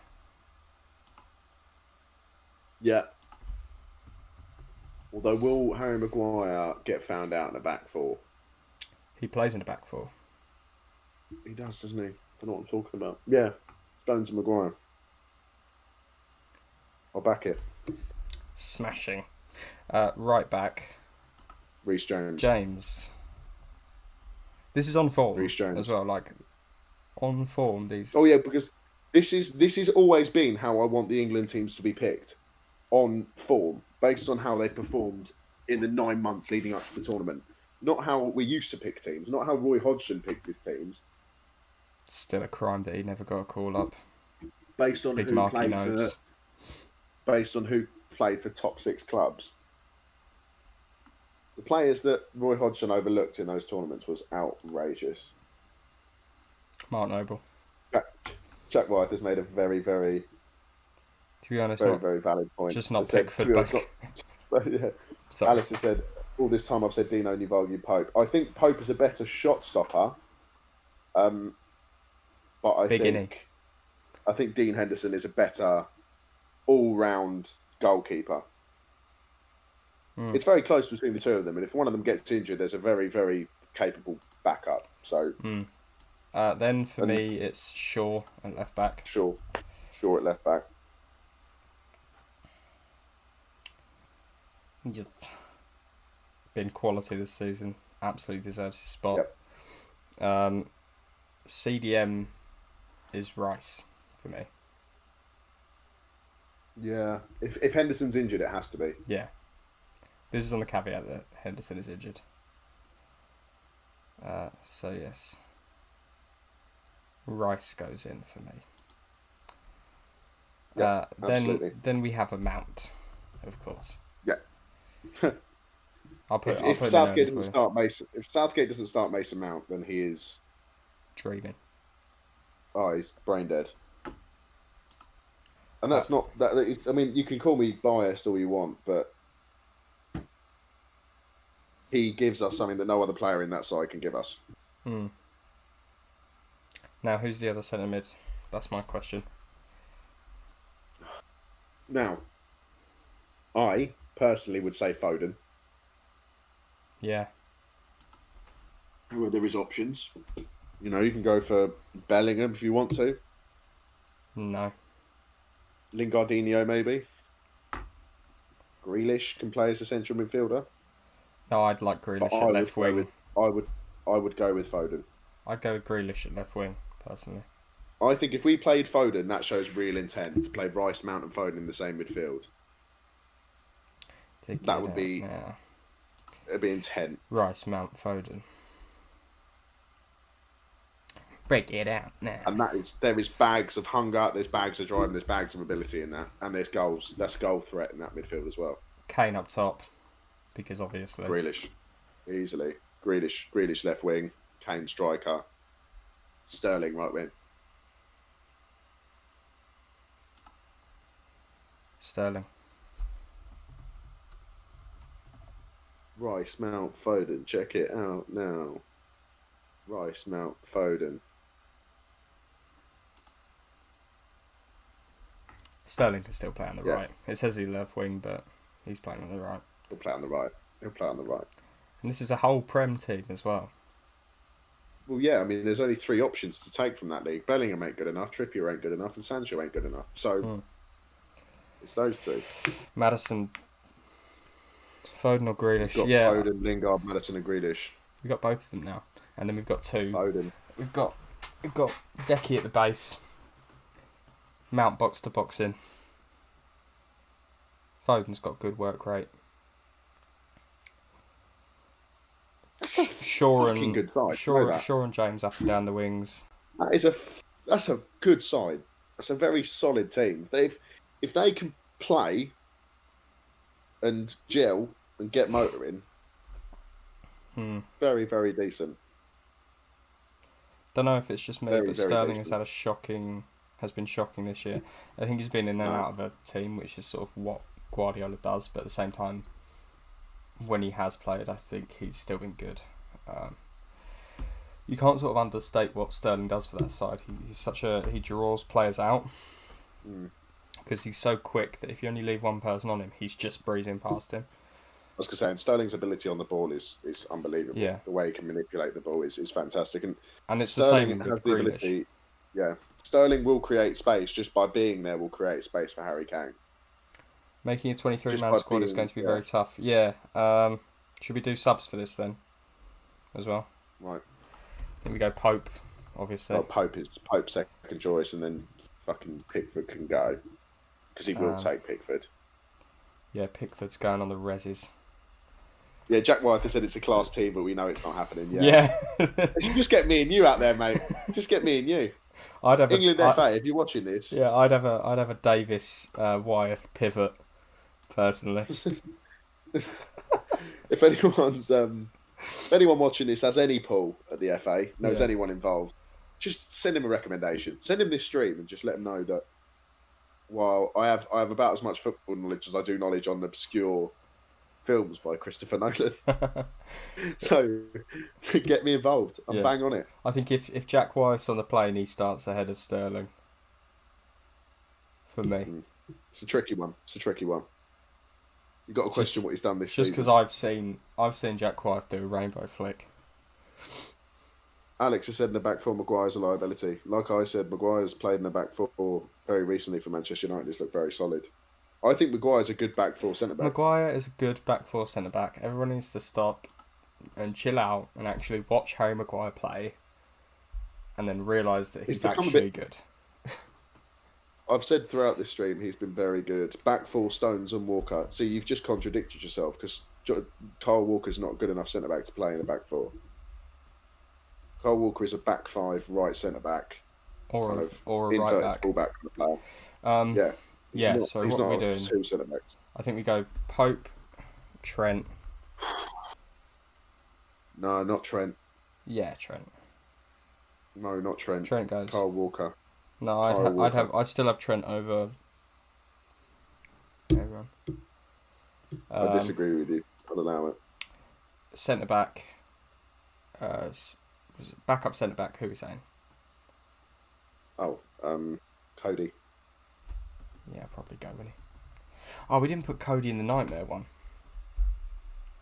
Yeah. Although, will Harry Maguire get found out in a back four? He plays in the back four. He does, doesn't he? I don't know what I'm talking about. Yeah. Stones and Maguire. I'll back it. Smashing. Right back. Reece James. James. This is on form Reece James. as well. Like, on form, these... Oh, yeah, because this is always been how I want the England teams to be picked. On form. Based on how they performed in the 9 months leading up to the tournament. Not how we used to pick teams. Not how Roy Hodgson picked his teams. Still a crime that he never got a call up. Based on Big who marky played notes. based on who played for top 6 clubs. The players that Roy Hodgson overlooked in those tournaments was outrageous. Mark Noble. Jack Wyeth has made a very, very, To be honest, very valid point. just not Said, Pickford back. Yeah. Sorry. Alice has said, all this time I've said Dean only valued Pope. I think Pope is a better shot stopper. But I think Dean Henderson is a better all-round goalkeeper. It's very close between the two of them, and if one of them gets injured, there's a very, very capable backup. So, then for me, it's Shaw at left back. Shaw at left back. Just been quality this season. Absolutely deserves his spot. Yep. CDM is Rice for me. Yeah, if Henderson's injured, it has to be. Yeah. This is on the caveat that Henderson is injured. So yes. Rice goes in for me. Yeah, absolutely. Then we have a Mount, of course. Yeah. If Southgate doesn't start Mason Mount, then he is dreaming. he's brain dead. And that's not that. I mean, you can call me biased all you want, but he gives us something that no other player in that side can give us. Hmm. Now, who's the other centre mid? That's my question. Now, I personally would say Foden. Yeah. However, there is options. You know, you can go for Bellingham if you want to. No. Lingardinho maybe. Grealish can play as a central midfielder. No, I'd like Grealish at left wing. I would go with Foden. I'd go with Grealish at left wing, personally. I think if we played Foden, that shows real intent to play Rice, Mount, and Foden in the same midfield. That would be. Yeah. It'd be intent. Rice, Mount, Foden. Break it out now. And there is bags of hunger, there's bags of drive, there's bags of ability in that, and there's goals. That's goal threat in that midfield as well. Kane up top, because obviously. Grealish, easily. Grealish left wing, Kane striker, Sterling right wing. Sterling. Rice, Mount, Foden. Check it out now. Rice, Mount, Foden. Sterling can still play on the right. It says he left wing, but he's playing on the right. He'll play on the right. And this is a whole Prem team as well. Well, yeah, I mean, there's only 3 options to take from that league. Bellingham ain't good enough, Trippier ain't good enough, and Sancho ain't good enough. So, it's those 2. Madison, Foden or Grealish? We've got Foden, Lingard, Madison and Grealish. We've got both of them now. And then we've got 2. Foden. We've got Decky at the base. Mount box to box in. Foden's got good work rate. That's a fucking good side. Shaw and James up and down the wings. That's a good side. That's a very solid team. If they can play and gel and get motoring, very, very decent. Don't know if it's just me, but Sterling decent. has been shocking this year. I think he's been in and out of a team, which is sort of what Guardiola does, but at the same time, when he has played, I think he's still been good. You can't sort of understate what Sterling does for that side. He draws players out because he's so quick that if you only leave one person on him, he's just breezing past him. I was going to say, and Sterling's ability on the ball is unbelievable. Yeah. The way he can manipulate the ball is fantastic. And it's Sterling the same with Grealish. Yeah. Sterling will create space. Just by being there will create space for Harry Kane. Making a 23-man squad is going to be very tough. Yeah. Should we do subs for this then? As well? Right. I think we go Pope, obviously. Well, Pope's second choice, and then fucking Pickford can go. Because he will take Pickford. Yeah, Pickford's going on the reses. Yeah, Jack Wyeth has said it's a class team, but we know it's not happening. Yeah. They should just get me and you out there, mate. Just get me and you. England FA, if you're watching this. Yeah, I'd have a Davis Wyeth pivot, personally. If anyone watching this has any pull at the FA, knows anyone involved, just send him a recommendation. Send him this stream and just let him know that while I have about as much football knowledge as I do knowledge on obscure films by Christopher Nolan. So get me involved. I'm bang on it. I think if Jack Wyeth's on the plane, he starts ahead of Sterling. For me. It's a tricky one. You've got to question what he's done this season. Just because I've seen Jack Wyeth do a rainbow flick. Alex has said in the back four, Maguire's a liability. Like I said, Maguire's played in the back four very recently for Manchester United. He's looked very solid. I think Maguire's a good back four centre-back. Maguire is a good back four centre-back. Everyone needs to stop and chill out and actually watch Harry Maguire play and then realise that he's actually good. I've said throughout this stream he's been very good. Back four, Stones and Walker. See, you've just contradicted yourself because Kyle Walker's not good enough centre-back to play in a back four. Kyle Walker is a back five, right centre-back. Or a right back. Full-back kind of player. So what are we doing? Two centre-backs. I think we go Pope, Trent. No, not Trent. Yeah, Trent. No, not Trent. Trent goes. Kyle Walker. No, Walker. I'd still have Trent over everyone. I disagree with you. I'll allow it. Centre back. Was it backup centre back? Who are we saying? Oh, Cody. Yeah, probably go with it. Oh, we didn't put Cody in the nightmare one.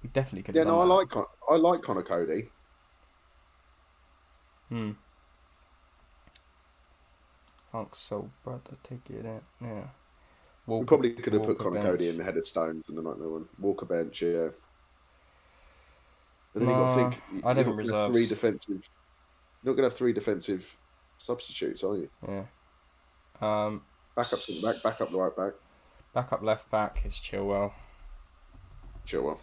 We definitely could. Yeah, have no, done I like Connor Cody. Funk Soul Brother, take it out. Yeah. Walker, We probably could have put Connor bench. Cody in the head of Stones in the nightmare one. Walker bench, yeah. But then you got to think. I'd have him You're reserves. not going to have three defensive substitutes, are you? Yeah. Backup centre back, backup right back. Backup left back is Chilwell. Chilwell.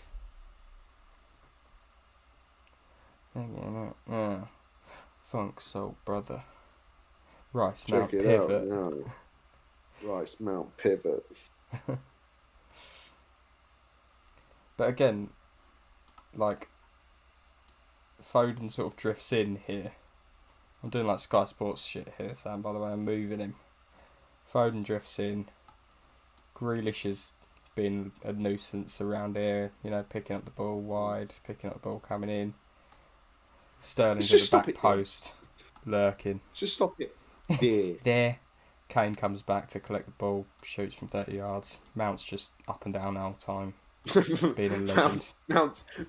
Yeah. Funk Soul Brother. Rice Check Mount it Pivot. out. No. Rice Mount Pivot. But again, like, Foden sort of drifts in here. I'm doing like Sky Sports shit here, Sam, by the way, I'm moving him. Foden drifts in. Grealish has been a nuisance around here, you know, picking up the ball wide, picking up the ball coming in. Sterling's at the back post, lurking. Just stop it. Yeah. There. Kane comes back to collect the ball, shoots from 30 yards. Mount's just up and down the whole time. Being a legend.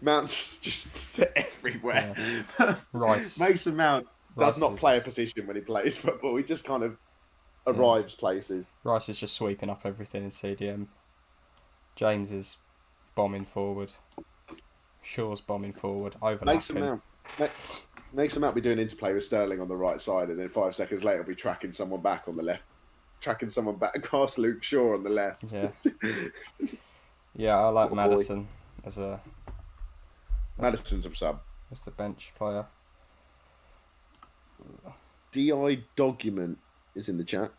Mount's just everywhere. Yeah. Rice. Mason Mount does Rice not play a position when he plays football. He just kind of arrives places. Rice is just sweeping up everything in CDM. James is bombing forward. Shaw's bombing forward. Overlapping. Mason Mount be doing interplay with Sterling on the right side, and then 5 seconds later be tracking someone back on the left. Tracking someone back past Luke Shaw on the left. Yeah. Yeah, I like What a Maddison as Madison's a sub. as the bench player. DI Document is in the chat.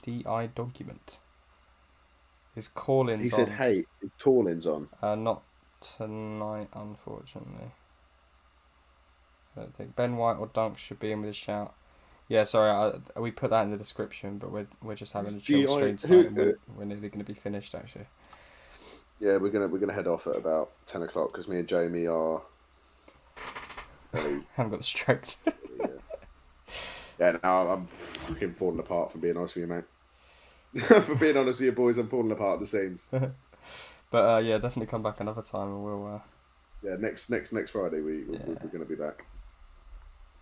DI document. His call-ins He said, on. "Hey, is Torlins on?" Not tonight, unfortunately. I don't think Ben White or Dunk should be in with a shout. Yeah, sorry, we put that in the description, but we're just having a chill stream tonight. And we're nearly going to be finished, actually. Yeah, we're gonna head off at about 10 o'clock because me and Jamie are. Haven't got the strength. Yeah, no, I'm fucking falling apart. For being honest with you, mate. For being honest with you, boys, I'm falling apart at the seams. But yeah, definitely come back another time, and we'll. Yeah, next Friday we're gonna be back.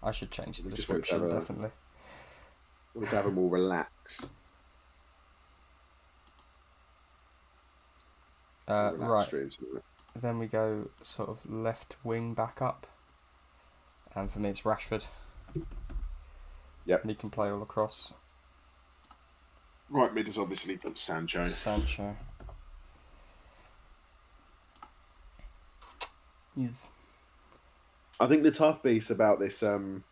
I should change the description, definitely. We want to have them all relaxed. Right. Streams, Then we go sort of left wing back up. And for me, it's Rashford. Yep. And he can play all across. Right mid is obviously Sancho. I think the tough piece about this, the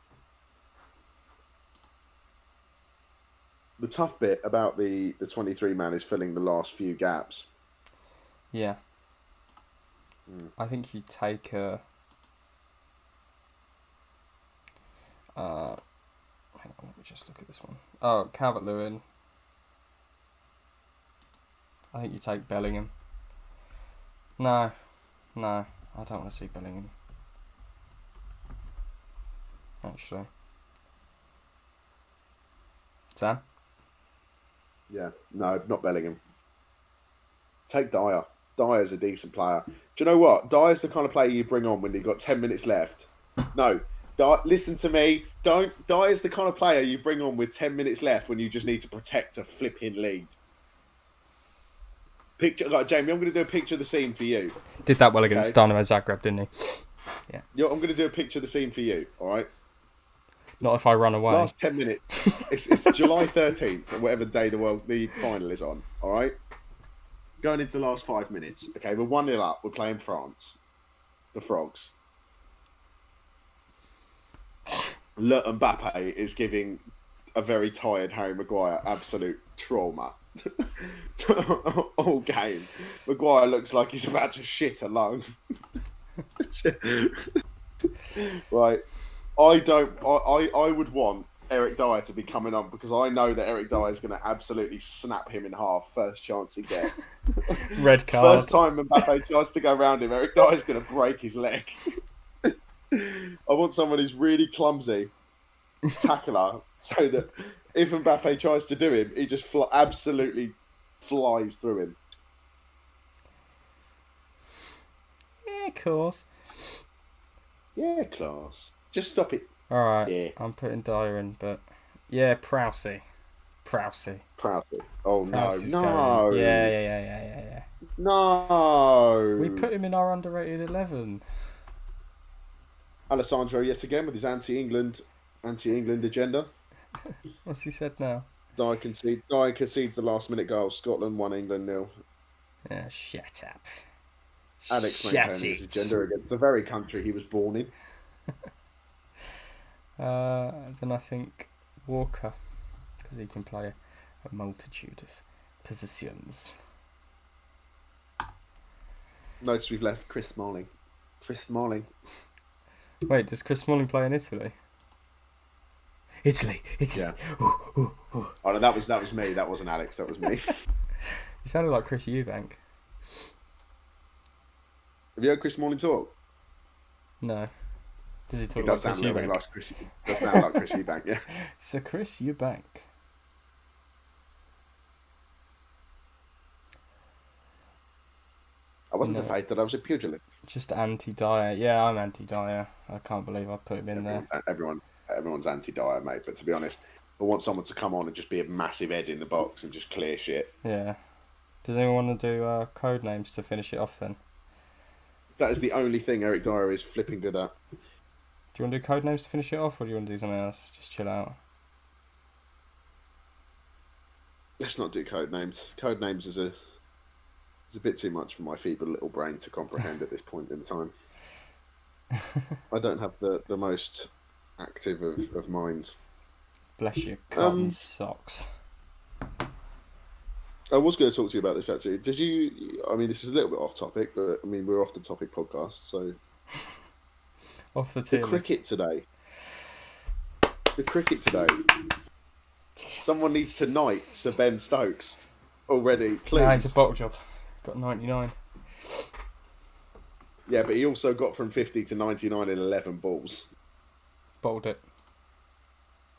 tough bit about the 23 man is filling the last few gaps. Yeah. I think you take a. Hang on, let me just look at this one. Oh, Calvert-Lewin. I think you take Bellingham. No, I don't want to see Bellingham. Actually. Sam? Yeah, no, not Bellingham. Take Dyer. Dyer's a decent player. Do you know what? Dyer's the kind of player you bring on when you've got 10 minutes left. No, listen to me. Dyer's the kind of player you bring on with 10 minutes left when you just need to protect a flipping lead. Jamie, I'm going to do a picture of the scene for you. Did that well against Dynamo Zagreb, didn't he? Yeah. I'm going to do a picture of the scene for you, all right? Not if I run away. Last 10 minutes. It's July 13th, or whatever day the World League final is on, all right? Going into the last 5 minutes. Okay, we're 1-0 up. We're playing France. The Frogs. Le Mbappe is giving a very tired Harry Maguire absolute trauma. All game. Maguire looks like he's about to shit a lung. Right. I would want Eric Dyer to be coming on because I know that Eric Dyer is going to absolutely snap him in half first chance he gets. Red card. First time Mbappe tries to go around him, Eric Dyer is going to break his leg. I want someone who's really clumsy, tackler, so that if Mbappe tries to do him, he just absolutely flies through him. Yeah, of course. Yeah, class. Just stop it. All right. Yeah. I'm putting Dyer in, but yeah, Prowsey. Proudly. Prowsey's Oh no! going. Yeah. No. We put him in our underrated 11. Alessandro yet again with his anti-England agenda. What's he said now? Dyer concedes the last-minute goal. Scotland 1, England 0. Yeah, shut up. Alex Shut maintaining his it. agenda against the very country he was born in. Then I think Walker, because he can play a multitude of positions. Notice we've left Chris Smalling. Wait, does Chris Smalling play in Italy? Italy. Yeah. Ooh. Oh no, that was me. That wasn't Alex. That was me. You sounded like Chris Eubank. Have you heard Chris Smalling talk? No. Does he He talk does like sound Chris a little bit Eubank? like Chris. Does sound like Chris Eubank, yeah. So Chris Eubank. I wasn't No. afraid that I was a pugilist. Just anti-Dyer. Yeah, I'm anti-Dyer. I can't believe I put him in there. Everyone's anti-Dyer, mate. But to be honest, I want someone to come on and just be a massive head in the box and just clear shit. Yeah. Does anyone want to do code names to finish it off then? That is the only thing Eric Dyer is flipping good at. Do you want to do code names to finish it off, or do you want to do something else? Just chill out. Let's not do code names. Code names is a bit too much for my feeble little brain to comprehend at this point in time. I don't have the most active of minds. Bless you, cotton socks. I was going to talk to you about this actually. Did you? I mean, this is a little bit off topic, but I mean, we're off the topic podcast. So, Off the the tier cricket today. The cricket today. Someone needs to knight Sir Ben Stokes already, please. Nah, it's a bottle job. Got 99. Yeah, but he also got from 50 to 99 in 11 balls. Bottled it.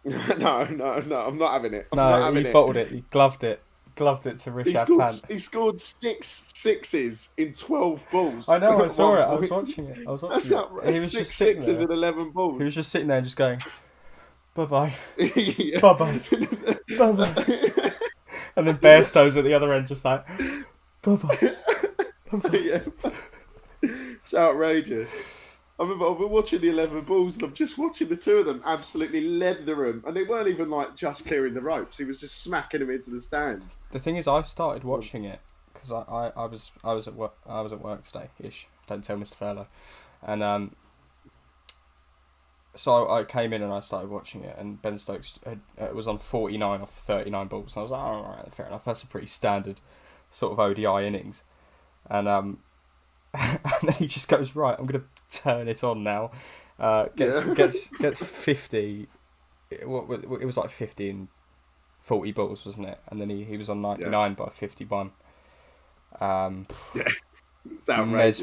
No, I'm not having it. No, he bottled it. He gloved it. Gloved it to Rishad Pant. He scored 6 sixes in 12 balls. I know, I saw it. I was watching it. That's outrageous. He was 6 just sitting sixes there. in 11 balls. He was just sitting there and just going, bye-bye, Yeah. bye-bye, bye-bye. And then Bairstow's at the other end just like, bye-bye, bye-bye. Yeah. It's outrageous. I remember I've been watching the 11 balls and I'm just watching the two of them absolutely leather him. And they weren't even like just clearing the ropes. He was just smacking them into the stands. The thing is, I started watching it because I was at work today ish. Don't tell Mr. Furlow. And so I came in and I started watching it, and Ben Stokes was on 49 off 39 balls. And I was like, oh, all right, fair enough. That's a pretty standard sort of ODI innings. And and then he just goes, right, I'm gonna turn it on now. Gets 50. It was like 50 and 40 balls, wasn't it? And then he was on 99 by 51. Yeah, it's outrageous.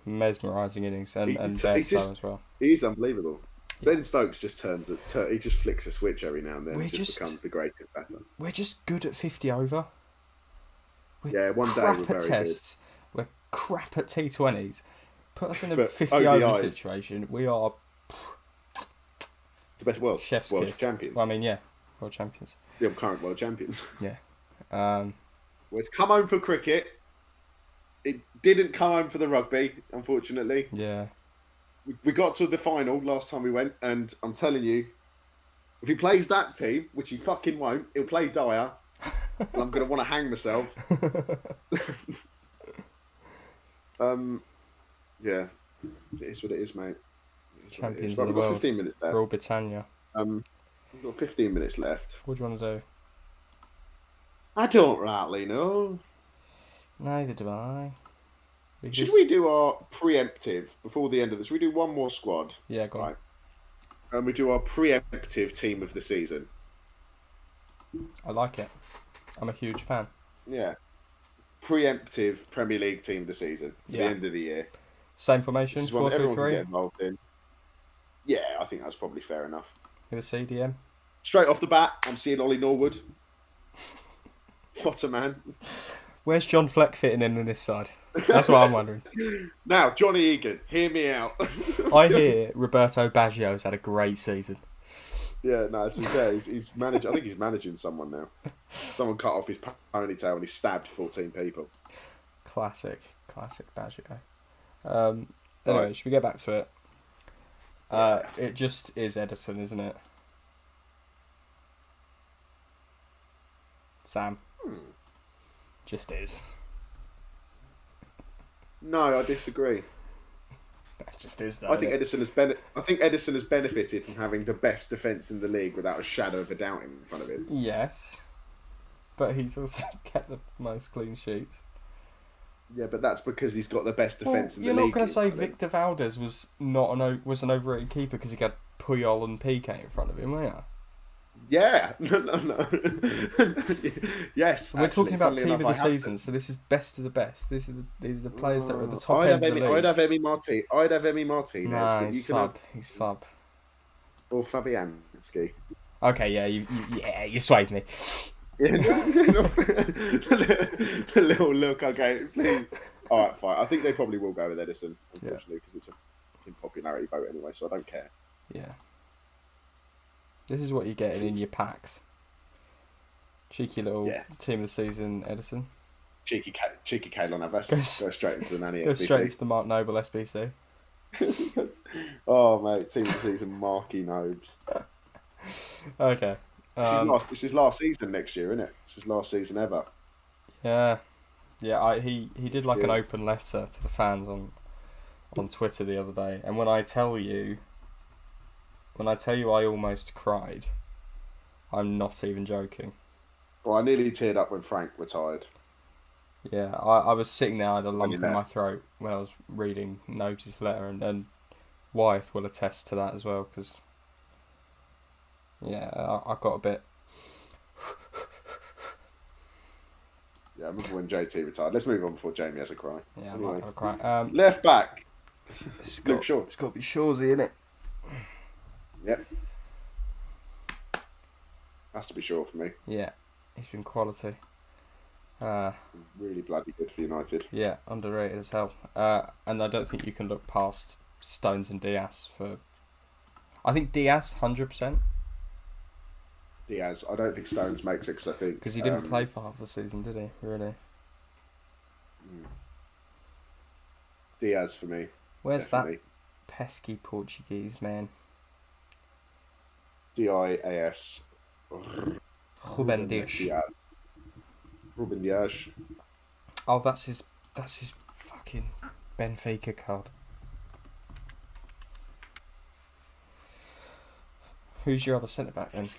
Mesmerising innings, and Bairstow as well. He's unbelievable. Yeah. Ben Stokes just he just flicks a switch every now and then. We're and just becomes the greatest batter. We're just good at 50 over. Yeah, one day crap we're at very tests. We're crap at T20s. Put us in a But 50 over ODIs. situation. We are the best world chef's kiss. champions. Well, I mean, yeah, world champions. The current world champions. Yeah. Well, it's come home for cricket. It didn't come home for the rugby, unfortunately. Yeah. We got to the final last time we went, and I'm telling you, if he plays that team, which he fucking won't, he'll play Dyer, and I'm going to want to hang myself. Yeah, it is what it is, mate. Champions Right, of the we've got world. 15 minutes left. Rule Britannia. We've got 15 minutes left. What do you want to do? I don't rightly know. Neither do I. Should we do our preemptive before the end of this? Should we do one more squad? Yeah, go on. Right. and we do our preemptive team of the season. I like it. I'm a huge fan. Yeah. Preemptive Premier League team of the season for the Yeah. end of the year. Same This formation, is one that everyone can 4-3-3 get involved in. Yeah, I think that's probably fair enough. with a CDM. Straight off the bat, I'm seeing Ollie Norwood. What a man. Where's John Fleck fitting in this side? That's what I'm wondering. Now, Johnny Egan, hear me out. I hear Roberto Baggio's had a great season. Yeah, no, to be fair, he's managing. I think he's managing someone now. Someone cut off his ponytail and he stabbed 14 people. Classic Baggio. Anyway, should we get back to it? It just is Edison, isn't it? Sam. Just is. No, I disagree. It just is, though. I think Edison has benefited from having the best defence in the league without a shadow of a doubt in front of him. Yes. But he's also kept the most clean sheets. Yeah, but that's because he's got the best defence in the league. You're not going to say Victor Valdez was an overrated keeper because he had Puyol and Piqué in front of him, were you? Yeah, no. Yes, We're talking about team of the season, so this is best of the best. These are the players that are at the top end of the league. I'd have Emi Martinez. Nah, but he's sub. Or Fabianski. Okay, yeah, you swayed me. The little look I gave. Please. All right, fine. I think they probably will go with Edison, unfortunately, because it's a popularity vote anyway, so I don't care. Yeah. This is what you're getting in your packs. Cheeky little team of the season, Edison. Cheeky Kalen Navas. Go straight into the nanny SBC. Go straight into the Mark Noble SBC. Oh, mate. Team of the season, Marky Nobes. Okay. This is last season next year, isn't it? This is last season ever. Yeah. Yeah, he did an open letter to the fans on Twitter the other day. And when I tell you I almost cried, I'm not even joking. Well, I nearly teared up when Frank retired. Yeah, I was sitting there, I had a lump in my throat when I was reading Noge's letter, and Wyeth will attest to that as well, because, yeah, I got a bit... Yeah, I remember when JT retired. Let's move on before Jamie has a cry. Yeah, I'm not going to cry. Left back. It's got to be Shawsey, innit? Yep. Has to be sure for me. Yeah, he's been quality. Really bloody good for United. Yeah, underrated as hell. And I don't think you can look past Stones and Diaz for... I think Diaz, 100%. Diaz. I don't think Stones makes it because I think... Because he didn't play for half the season, did he? Really? Diaz for me. Where's definitely. that pesky Portuguese man? Dias. Ruben Dias. Ruben Dias. Oh, that's his fucking Benfica card. Who's your other centre back then?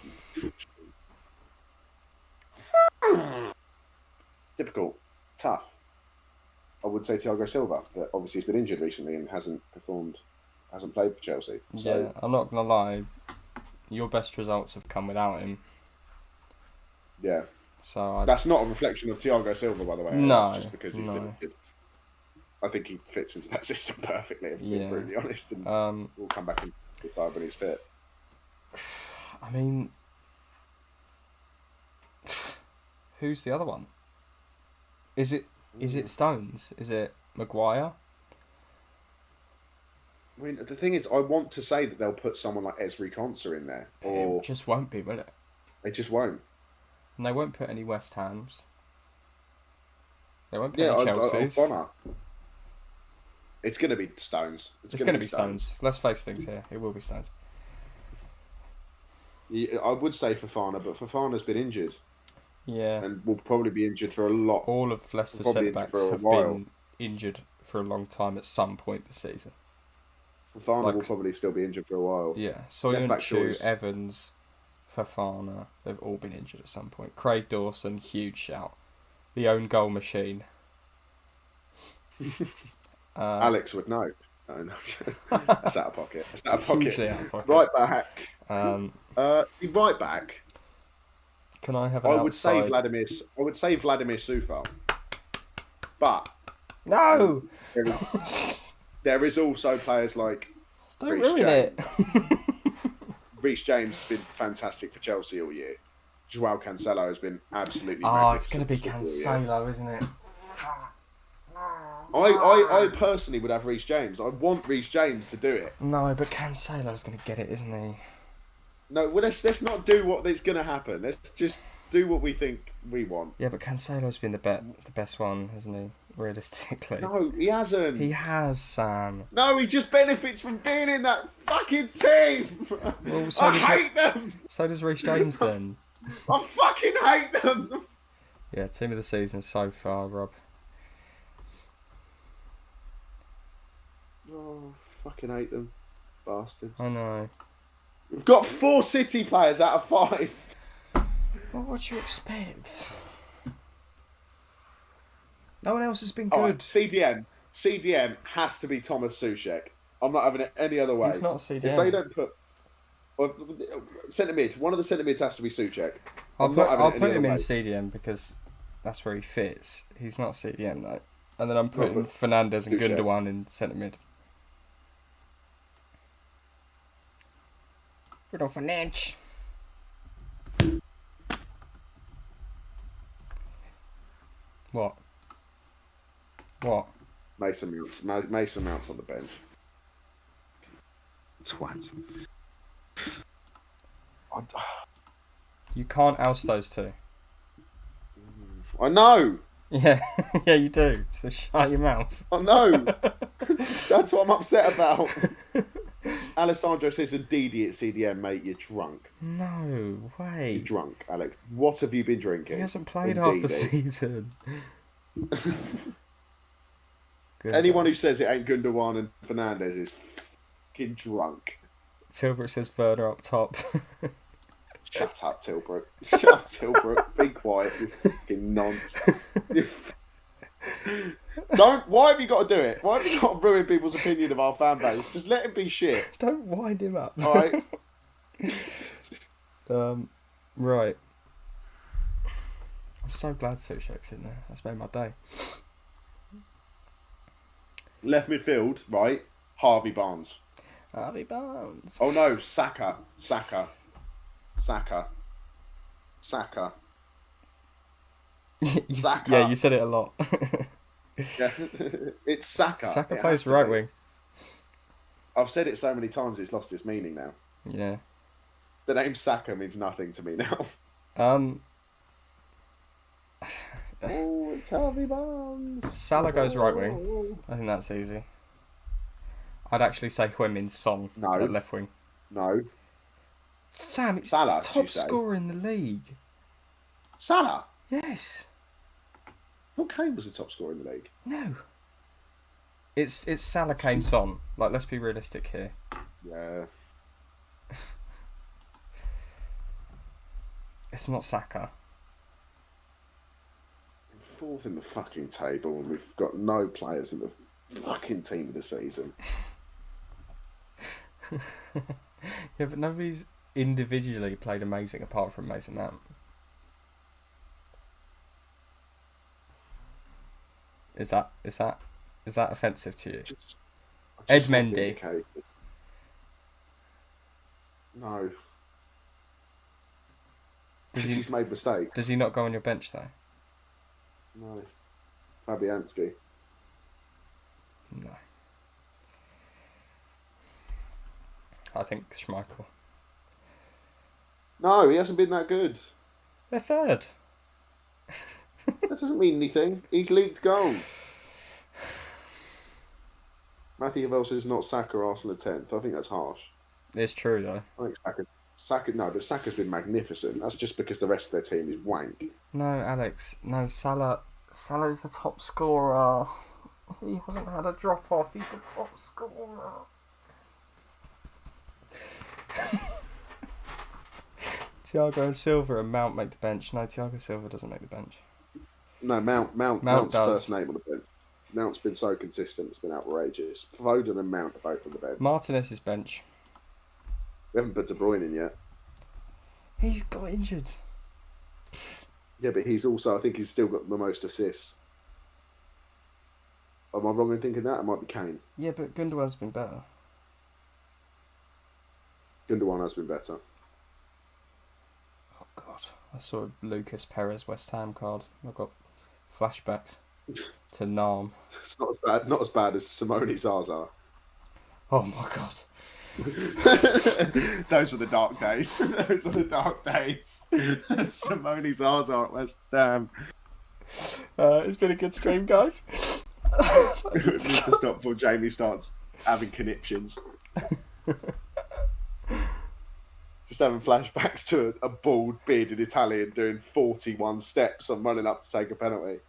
Difficult. Tough. I would say Thiago Silva, but obviously he's been injured recently and hasn't played for Chelsea. So. Yeah, I'm not going to lie. Your best results have come without him. Yeah. So that's not a reflection of Thiago Silva, by the way. No. It's just because he's been injured. I think he fits into that system perfectly, if I'm being brutally honest. And we'll come back and decide when he's fit. I mean, who's the other one? Is it Stones? Is it Maguire? I mean, the thing is, I want to say that they'll put someone like Esri Konsa in there. Or it just won't be, will it? They just won't. And they won't put any West Hams. They won't put any Chelsea's. It's going to be Stones. It's going to be Stones. Let's face things here. It will be Stones. Yeah, I would say Fofana, but Fofana's been injured. Yeah. And will probably be injured for a lot. All of Leicester's centre-backs have been injured for a long time at some point this season. Fofana will probably still be injured for a while. Yeah. Soyuncu, Evans, Fofana, they've all been injured at some point. Craig Dawson, huge shout. The own goal machine. Alex would know. No. That's out of pocket. That's out of pocket. Hugely out of pocket. Right back. Um, Right back. can I have an I would say outside? Vladimir Sufal. But No! there is also players like Don't Reece ruin it. Reece James has been fantastic for Chelsea all year. Joao Cancelo has been absolutely Oh, it's going magnificent to be for City all year. Cancelo, isn't it? I personally would have Reece James. I want Reece James to do it. No, but Cancelo's going to get it, isn't he? No, well, let's not do what is going to happen. Let's just do what we think we want. Yeah, but Cancelo's been the best one, hasn't he? Realistically. No, he hasn't. He has, Sam. No, he just benefits from being in that fucking team. Well, I hate them. So does Reece James then. I fucking hate them. Yeah, team of the season so far, Rob. Oh, fucking hate them. Bastards. I know. We've got 4 City players out of 5. Well, what do you expect? No one else has been All good. right, CDM has to be Thomas Soucek. I'm not having it any other way. He's not CDM. If they don't put... Well, centre mid. One of the centre mids has to be Soucek. I'll put him in way. CDM because that's where he fits. He's not CDM though. And then I'm putting but Fernandes and Soucek. Gundogan in centre mid. Bruno Fernandes. What? Mason Mount's on the bench. Twat. You can't oust those two. I know. Yeah, yeah, you do. So shut your mouth. I know. That's what I'm upset about. Alessandro says a DD at CDM, mate. You're drunk. No way. You're drunk, Alex. What have you been drinking? He hasn't played in half the DD? season. Anyone who says it ain't Gundogan and Fernandes is fucking drunk. Tilbrook says Werner up top. Shut up, Tilbrook. Shut up, Tilbrook. Be quiet, you fucking nonce. Don't. Why have you got to do it? Why have you got to ruin people's opinion of our fan base? Just let him be shit. Don't wind him up. All right. Right. I'm so glad Soucek's in there. That's made my day. Left midfield, right? Harvey Barnes. Harvey Barnes. Oh no, Saka. Saka. Yeah, you said it a lot. Yeah. It's Saka. Saka It plays has to right be. wing. I've said it so many times it's lost its meaning now. Yeah. The name Saka means nothing to me now. Oh, it's Harvey Barnes. Salah goes right wing. I think that's easy. I'd actually say Heung-min Son No. at left wing. No. Sam, it's Salah, the top you say? scorer in the league. Salah. Yes. I thought Kane was the top scorer in the league. No. It's Salah, Kane, Son. Like, let's be realistic here. Yeah. It's not Saka. 4th in the fucking table, and we've got no players in the fucking team of the season. Yeah, but nobody's individually played amazing apart from Mason Mount. Is that offensive to you? I just Ed want Mendy. vindicated. No. Because he's made mistakes. Does he not go on your bench though? No. Fabianski. No. I think Schmeichel. No, he hasn't been that good. They're third. That doesn't mean anything. He's leaked goals. Matthew Yvel says not Saka, Arsenal at 10th. I think that's harsh. It's true though. I think but Saka's been magnificent. That's just because the rest of their team is wank. No, Alex. No, Salah is the top scorer. He hasn't had a drop off. He's the top scorer. Thiago and Silva and Mount make the bench. No, Thiago Silva doesn't make the bench. No, Mount's does. first name on the bench. Mount's been so consistent, it's been outrageous. Foden and Mount are both on the bench. Martinez's bench. We haven't put De Bruyne in yet. He's got injured. Yeah, but he's also, I think he's still got the most assists. Am I wrong in thinking that? It might be Kane. Yeah, but Gundogan's been better. Gundogan has been better. Oh God, I saw a Lucas Perez West Ham card. I got flashbacks to Nam. It's not as bad as Simone Zaza. Oh my God. Those were the dark days. Those are the dark days. Simone Zaza at West Ham. It's been a good stream, guys. We need to stop before Jamie starts having conniptions. Just having flashbacks to a bald, bearded Italian doing 41 steps and running up to take a penalty.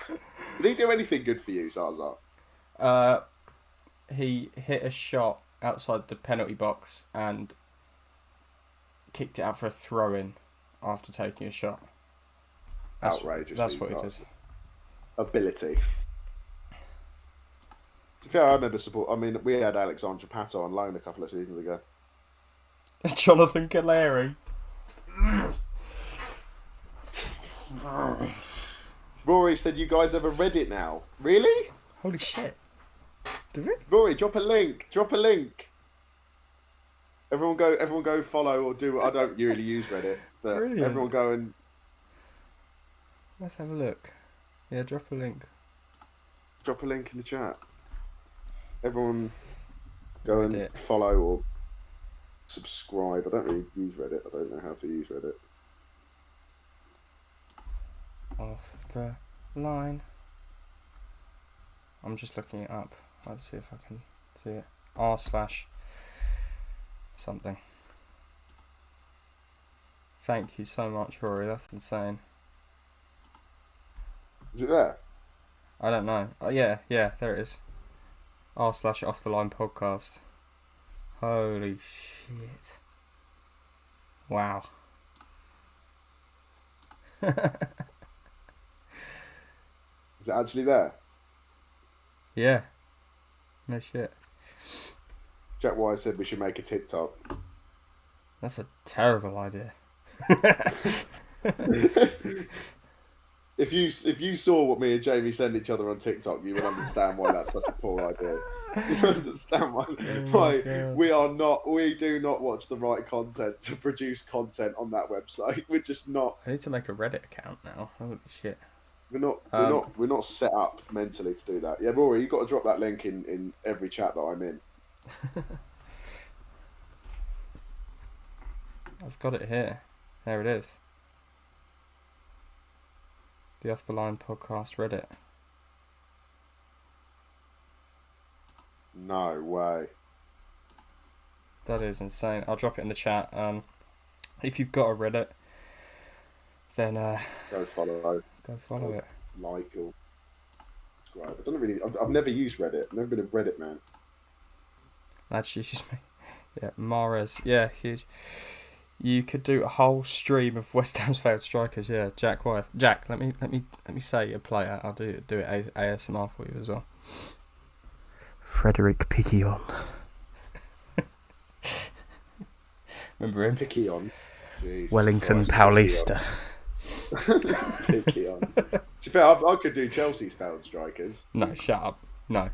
Did he do anything good for you, Zaza? He hit a shot outside the penalty box and kicked it out for a throw-in after taking a shot. Outrageous. That's what he did. Ability. To be fair, I remember support. I mean, we had Alexandra Pato on loan a couple of seasons ago. Jonathan Caleri. Rory said you guys have a Reddit now. Really? Holy shit. Did we? Rory, drop a link. Drop a link. Everyone go follow or do. I don't really use Reddit, but Brilliant. everyone go and Let's have a look. Yeah, drop a link. drop a link in the chat. Everyone go and Reddit. follow or subscribe. I don't really use Reddit. I don't know how to use Reddit. Off the line. I'm just looking it up. Let's see if I can see it. r/something. Thank you so much, Rory. That's insane. Is it there? I don't know. Oh, yeah, there it is. r/off the line podcast. Holy shit. Wow. Is it actually there? Yeah. No shit. Jack Wise said we should make a TikTok. That's a terrible idea. If you saw what me and Jamie send each other on TikTok, you would understand why that's such a poor idea. You would understand why we do not watch the right content to produce content on that website. We're just not. I need to make a Reddit account now. Holy shit. We're not set up mentally to do that. Yeah, Rory, you've got to drop that link in every chat that I'm in. I've got it here. There it is. The Off the Line podcast Reddit. No way. That is insane. I'll drop it in the chat. If you've got a Reddit, then Go follow. it. Like or subscribe. I don't really. I've never used Reddit. I've never been a Reddit man. Actually, excuse me. Yeah, Mahrez. Yeah, huge. You could do a whole stream of West Ham's failed strikers. Yeah, Jack Wyeth. Jack, let me say a player. I'll do it ASMR for you as well. Frederick Piquillon. Remember him? Piquillon. Jesus Wellington Christ, Paulista. Piquillon. To be fair, I could do Chelsea's failed strikers. No, shut up. No.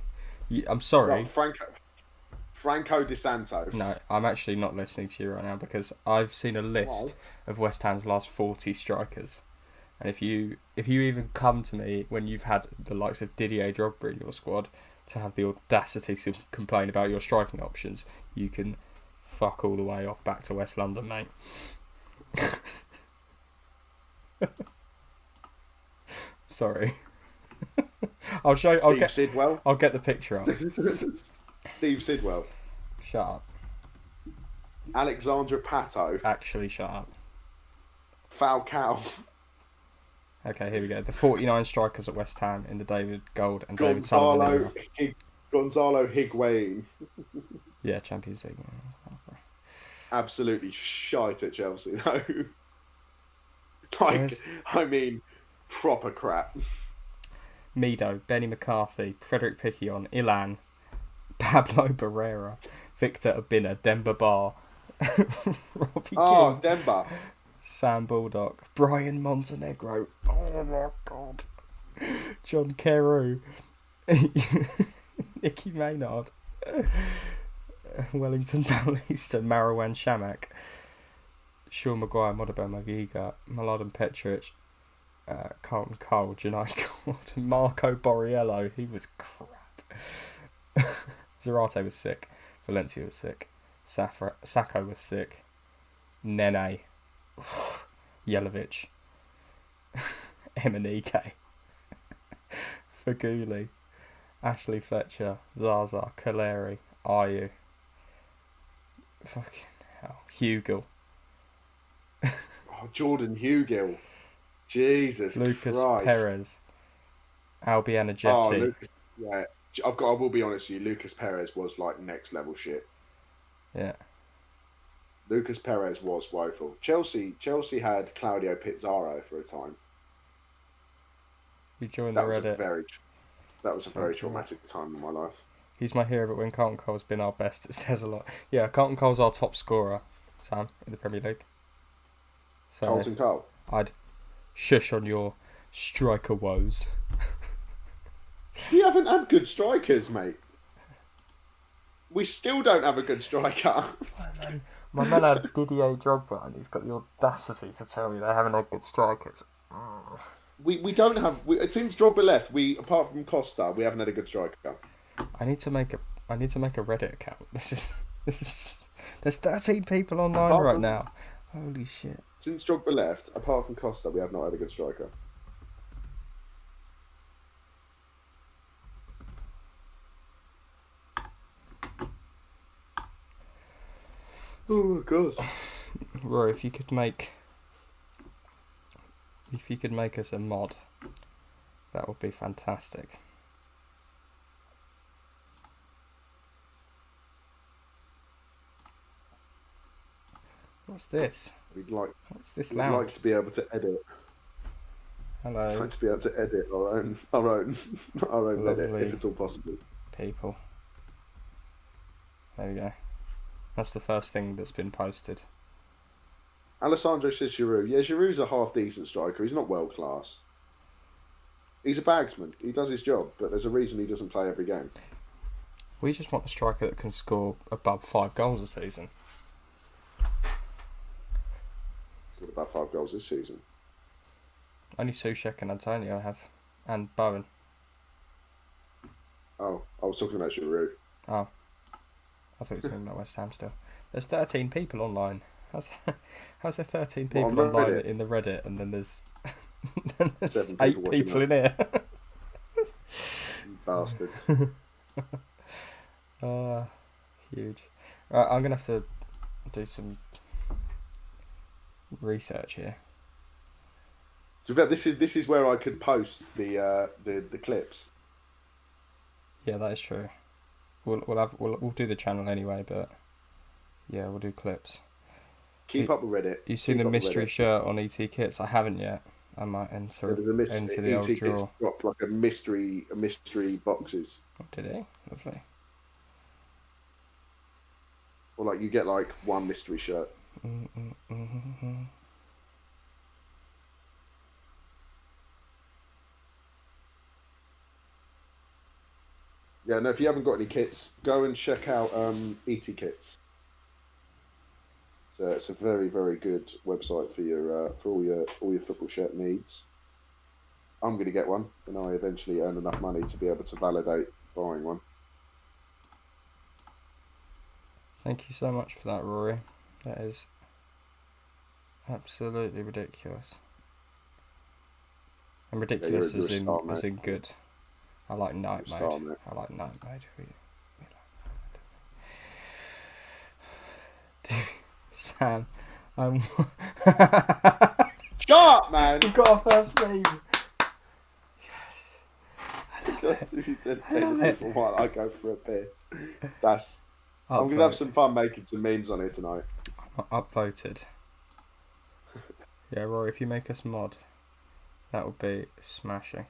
I'm sorry. Well, Franco Di Santo. No, I'm actually not listening to you right now because I've seen a list of West Ham's last 40 strikers. And if you even come to me when you've had the likes of Didier Drogba in your squad to have the audacity to complain about your striking options, you can fuck all the way off back to West London, mate. Sorry. I'll show. Sidwell. I'll get the picture up. Steve Sidwell. Shut up. Alexandra Pato. Actually, shut up. Falcao. Okay, here we go. The 49 strikers at West Ham in the David Gold and David Sullivan era. Gonzalo Higuain. Yeah, Champions League. Absolutely shite at Chelsea, though. Like, I mean, proper crap. Mido, Benny McCarthy, Frederick Picquion, Ilan, Pablo Barrera, Victor Abina, Demba Bar, Robbie Oh, King, Denver. Sam Baldock, Brian Montenegro, oh my god, John Carew, Nicky Maynard, Wellington Ballista, Marwan Shamak, Sean Maguire, Modibel Magiga, Mladen Petric, Carlton Cole, Janai Gordon, Marco Borriello, he was crap. Zarate was sick. Valencia was sick. Sacco was sick. Nene. Yelovich. Emanike. Faguli. Ashley Fletcher. Zaza. Kaleri. Ayu. Fucking hell. Hugill. Oh, Jordan Hugill. Jesus Lucas Christ. Perez. Albiana Oh, Jetty. Lucas, yeah. I will be honest with you, Lucas Perez was like next level shit. Yeah. Lucas Perez was woeful. Chelsea had Claudio Pizarro for a time. You joined That the was Reddit. that was a very traumatic time in my life. He's my hero, but when Carlton Cole's been our best, it says a lot. Yeah, Carlton Cole's our top scorer, Sam, in the Premier League. So Carlton Cole. I'd shush on your striker woes. We haven't had good strikers, mate. We still don't have a good striker. My man had Didier Drogba, and he's got the audacity to tell me they haven't had good strikers. We don't have. Since Drogba left, apart from Costa, we haven't had a good striker. I need to make a Reddit account. This is. There's 13 people online right now. Holy shit. Since Drogba left, apart from Costa, we have not had a good striker. Oh my god. Rory, if you could make us a mod, that would be fantastic. What's this? What's this We'd loud? like to be able to edit. Hello. We'd like to be able to edit our own Reddit, Lovely if at all possible. People. There we go. That's the first thing that's been posted. Alessandro says Giroud. Yeah, Giroud's a half decent striker. He's not world class. He's a bagsman. He does his job, but there's a reason he doesn't play every game. We just want a striker that can score above 5 goals a season. Scored about 5 goals this season. Only Soucek and Antonio have, and Bowen. Oh, I was talking about Giroud. Oh, I thought you were talking about West Ham still. There's 13 people online. How's there 13 people Well, on online Reddit. in the Reddit, and then there's 7 8 people people watching in here? You bastard. Huge. Right, I'm gonna have to do some research here. So this is where I could post the clips. Yeah, that is true. We'll do the channel anyway, but yeah, we'll do clips. Keep up with Reddit. You seen Keep the up with mystery Reddit. shirt on ET Kits? I haven't yet. I might enter There's a into the old ET drawer. dropped like a mystery boxes, Oh, did he? Lovely. or like you get like one mystery shirt. Yeah, no. If you haven't got any kits, go and check out ET Kits. So it's a very, very good website for your for all your football shirt needs. I'm going to get one when I eventually earn enough money to be able to validate buying one. Thank you so much for that, Rory. That is absolutely ridiculous. And ridiculous you're a as star, mate. in good. I like night You're a star, mode. mate. I like night mode. We like Sam, Shut up, man! we've got our first meme. Yes. If you said I love it. people while I go for a piss. I'm going to have some fun making some memes on it tonight. Upvoted. Yeah, Rory, if you make us mod, that would be smashing.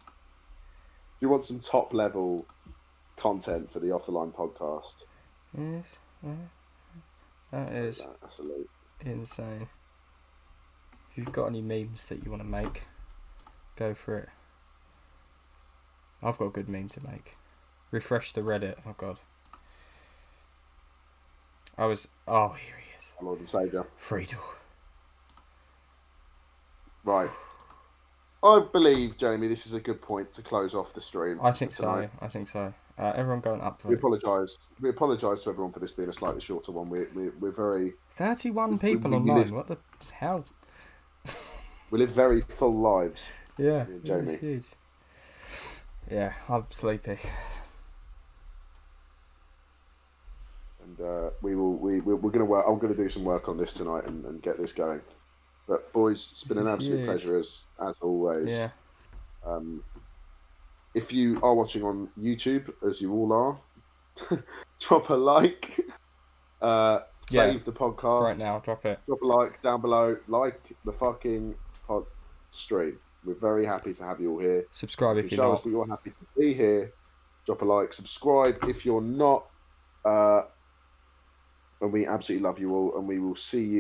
you want some top level content for the Off the Line podcast, Yes, yeah. That is that's a load. insane. If you've got any memes that you want to make, go for it. I've got a good meme to make. Refresh the Reddit. Oh god. Oh, here he is. Our Lord and Saviour. Friedel. Right. I believe, Jamie, this is a good point to close off the stream. I think tonight. so. I think so. Everyone going up We vote. apologise. We apologise to everyone for this being a slightly shorter one. We're very 31 we people online. live- What the hell? we live very full lives. Yeah, Me and this is Jamie. huge. Yeah, I'm sleepy. And we're gonna work. I'm gonna do some work on this tonight and get this going. But boys, it's been This an is absolute huge. pleasure as always. Yeah. If you are watching on YouTube, as you all are, drop a like. Save the podcast Right now, drop it. Drop a like down below. Like the fucking pod stream. We're very happy to have you all here. Subscribe if You you're show not. us that you're happy to be here. Drop a like. Subscribe if you're not. And we absolutely love you all. And we will see you